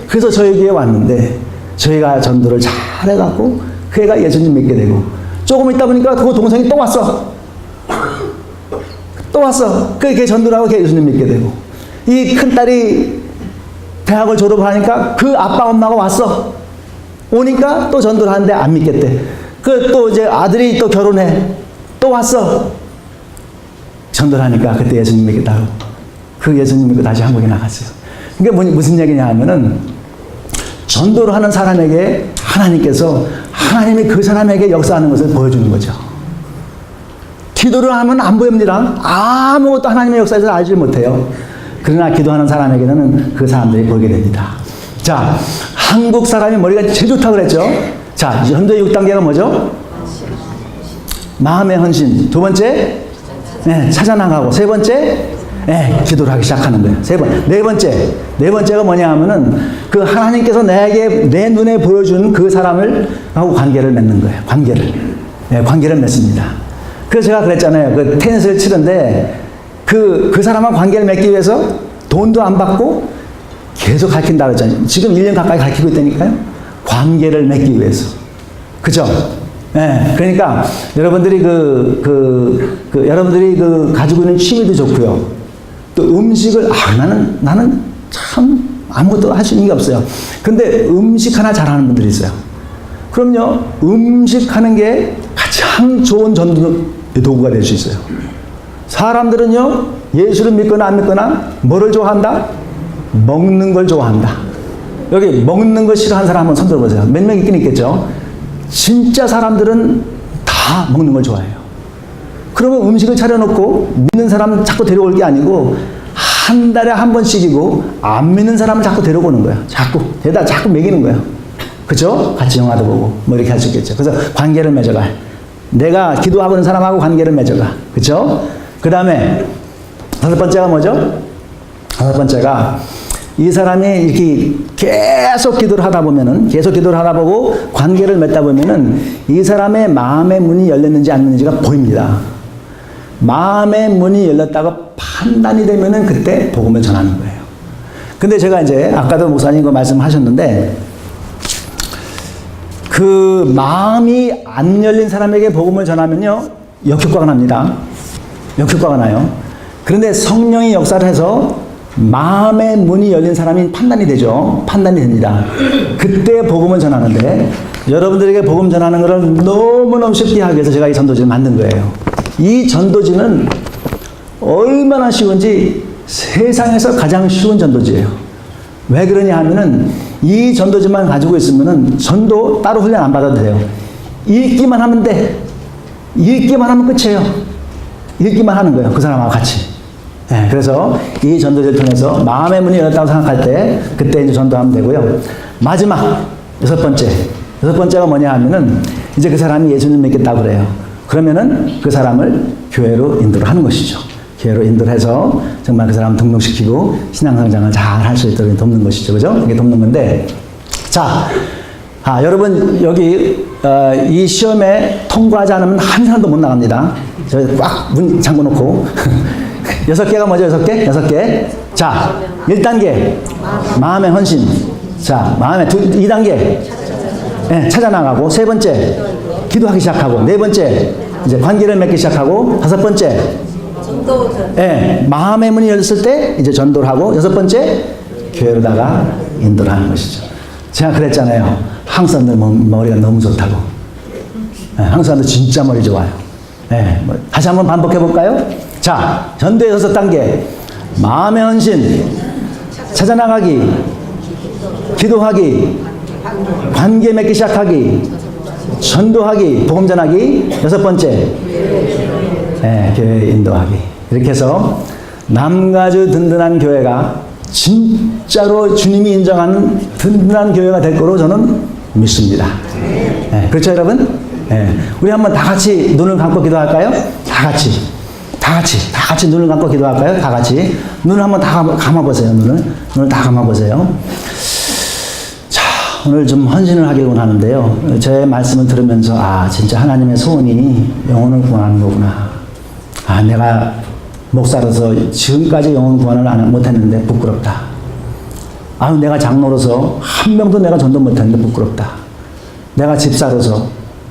그래서 저희 교회에 왔는데 저희가 전도를 잘 해갖고 그 애가 예수님 믿게 되고 조금 있다 보니까 그 동생이 또 왔어. 걔 전도를 하고 걔 예수님 믿게 되고 이 큰딸이 대학을 졸업하니까 그 아빠 엄마가 왔어. 오니까 또 전도를 하는데 안 믿겠대. 또 이제 아들이 또 결혼해. 또 왔어. 전도를 하니까 그때 예수님 믿겠다고. 그 예수님 믿고 다시 한국에 나갔어요. 그게 무슨 얘기냐 하면은 전도를 하는 사람에게 하나님이 그 사람에게 역사하는 것을 보여주는 거죠. 기도를 하면 안 보입니다. 아무것도 하나님의 역사에서 알지 못해요. 그러나 기도하는 사람에게는 그 사람들이 보이게 됩니다. 자, 한국 사람이 머리가 제일 좋다고 그랬죠. 자, 현대 6단계가 뭐죠? 마음의 헌신. 두 번째, 찾아나가고. 세 번째, 기도를 하기 시작하는 거예요. 네 번째가 뭐냐 하면은 그 하나님께서 내 눈에 보여준 그 사람을 하고 관계를 맺는 거예요. 관계를 맺습니다. 그래서 제가 그랬잖아요. 그 테니스를 치는데 그 사람과 관계를 맺기 위해서 돈도 안 받고 계속 가르친다 그랬잖아요. 지금 1년 가까이 가르치고 있다니까요. 관계를 맺기 위해서. 그죠? 그러니까 여러분들이 여러분들이 가지고 있는 취미도 좋고요. 또 음식을 나는 참 아무것도 할 수 있는 게 없어요. 근데 음식 하나 잘하는 분들이 있어요. 그럼요. 음식하는 게 가장 좋은 전도 도구가 될 수 있어요. 사람들은요, 예수를 믿거나 안 믿거나 뭐를 좋아한다? 먹는 걸 좋아한다. 여기 먹는 걸 싫어하는 사람 한번 손 들어보세요. 몇 명 있긴 있겠죠. 진짜 사람들은 다 먹는 걸 좋아해요. 그러면 음식을 차려놓고 믿는 사람 자꾸 데려올 게 아니고 한 달에 한 번씩이고 안 믿는 사람을 자꾸 데려오는 거예요. 자꾸 먹이는 거예요. 그죠? 같이 영화도 보고 뭐 이렇게 할 수 있겠죠. 그래서 관계를 맺어가. 내가 기도하고 있는 사람하고 관계를 맺어가. 그죠? 그 다음에 다섯 번째가 뭐죠? 다섯 번째가 이 사람이 이렇게 계속 기도를 하다 보고 관계를 맺다 보면은 이 사람의 마음의 문이 열렸는지 안 열렸는지가 보입니다. 마음의 문이 열렸다고 판단이 되면은 그때 복음을 전하는 거예요. 근데 제가 이제 아까도 목사님 그 말씀하셨는데 그 마음이 안 열린 사람에게 복음을 전하면요 역효과가 납니다. 역효과가 나요. 그런데 성령이 역사를 해서 마음의 문이 열린 사람이 판단이 되죠. 판단이 됩니다. 그때 복음을 전하는데 여러분들에게 복음 전하는 것을 너무너무 쉽게 하기 위해서 제가 이 전도지를 만든 거예요. 이 전도지는 얼마나 쉬운지 세상에서 가장 쉬운 전도지예요. 왜 그러냐 하면은 이 전도지만 가지고 있으면은 전도 따로 훈련 안 받아도 돼요. 읽기만 하면 돼. 읽기만 하면 끝이에요. 읽기만 하는 거예요. 그 사람하고 같이. 그래서 이 전도지를 통해서 마음의 문이 열렸다고 생각할 때 그때 이제 전도하면 되고요. 마지막 여섯 번째가 뭐냐 하면은 이제 그 사람이 예수님 믿겠다고 그래요. 그러면은 그 사람을 교회로 인도를 하는 것이죠. 교회로 인도를 해서 정말 그 사람 등록시키고 신앙성장을 잘 할 수 있도록 돕는 것이죠. 그죠? 이게 돕는 건데. 자, 여러분, 여기, 이 시험에 통과하지 않으면 한 사람도 못 나갑니다. 꽉 문 잠궈 놓고. 6개가 뭐죠? 6개? 6개. 자, 1단계. 마음의 헌신. 자, 마음의 2단계. 네, 찾아나가고. 3번째. 기도하기 시작하고. 4번째. 이제 관계를 맺기 시작하고. 5번째. 네, 마음의 문이 열렸을 때 이제 전도를 하고. 6번째. 교회로다가 인도를 하는 것이죠. 제가 그랬잖아요. 한국 사람들 머리가 너무 좋다고. 네, 한국 사람들 진짜 머리 좋아요. 네, 다시 한번 반복해 볼까요? 자, 전도의 6단계. 마음의 헌신, 찾아나가기, 기도하기, 관계 맺기 시작하기, 전도하기, 복음 전하기. 6번째, 네, 교회 인도하기. 이렇게 해서 남가주 든든한 교회가 진짜로 주님이 인정하는 든든한 교회가 될 거로 저는 믿습니다. 네, 그렇죠, 여러분? 네, 우리 한번 다 같이 눈을 감고 기도할까요? 다 같이 눈을 감고 기도할까요? 다 같이. 눈을 한번 다 감아보세요, 눈을 다 감아보세요. 자, 오늘 좀 헌신을 하기로 하는데요. 제 말씀을 들으면서, 아, 진짜 하나님의 소원이 영혼을 구원하는 거구나. 아, 내가 목사로서 지금까지 영혼 구원을 못했는데 부끄럽다. 아유, 내가 장로로서 한 명도 내가 전도 못했는데 부끄럽다. 내가 집사로서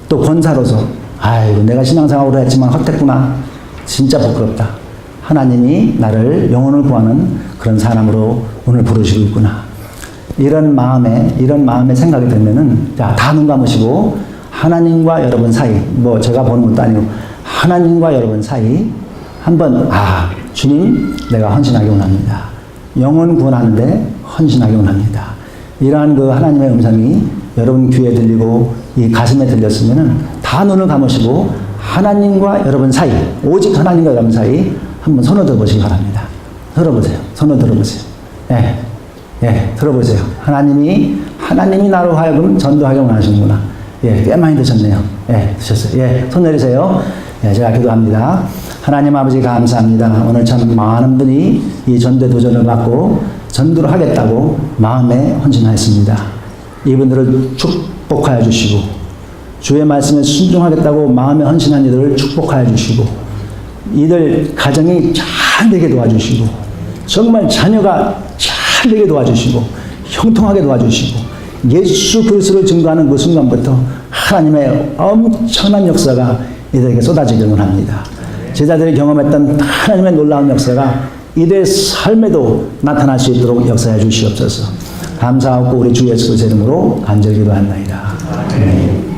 또 권사로서 아이고 내가 신앙생활을 했지만 헛됐구나. 진짜 부끄럽다. 하나님이 나를 영혼을 구하는 그런 사람으로 오늘 부르시고 있구나. 이런 마음에 생각이 들면은, 자, 다 눈 감으시고, 하나님과 여러분 사이, 뭐 제가 보는 것도 아니고, 하나님과 여러분 사이, 한번, 아, 주님, 내가 헌신하기 원합니다. 영혼 구원하는데 헌신하기 원합니다. 이러한 그 하나님의 음성이 여러분 귀에 들리고, 이 가슴에 들렸으면은, 다 눈을 감으시고, 하나님과 여러분 사이, 오직 하나님과 여러분 사이 한번 손을 들어보시기 바랍니다. 들어보세요. 손을 들어보세요. 예, 예, 들어보세요. 하나님이 나로 하여금 전도하게 원하시는구나. 예, 꽤 많이 드셨네요. 예, 드셨어요. 예, 손 내리세요. 예, 제가 기도합니다. 하나님 아버지 감사합니다. 오늘 참 많은 분이 이 전도 도전을 받고 전도를 하겠다고 마음에 헌신하였습니다. 이분들을 축복하여 주시고, 주의 말씀에 순종하겠다고 마음에 헌신한 이들을 축복하여 주시고, 이들 가정이 잘 되게 도와주시고, 정말 자녀가 잘 되게 도와주시고, 형통하게 도와주시고, 예수 그리스도를 증거하는 그 순간부터 하나님의 엄청난 역사가 이들에게 쏟아지기를 원합니다. 제자들이 경험했던 하나님의 놀라운 역사가 이들의 삶에도 나타날 수 있도록 역사해 주시옵소서. 감사하고 우리 주 예수 그리스도의 이름으로 간절히 기도합니다. 아멘.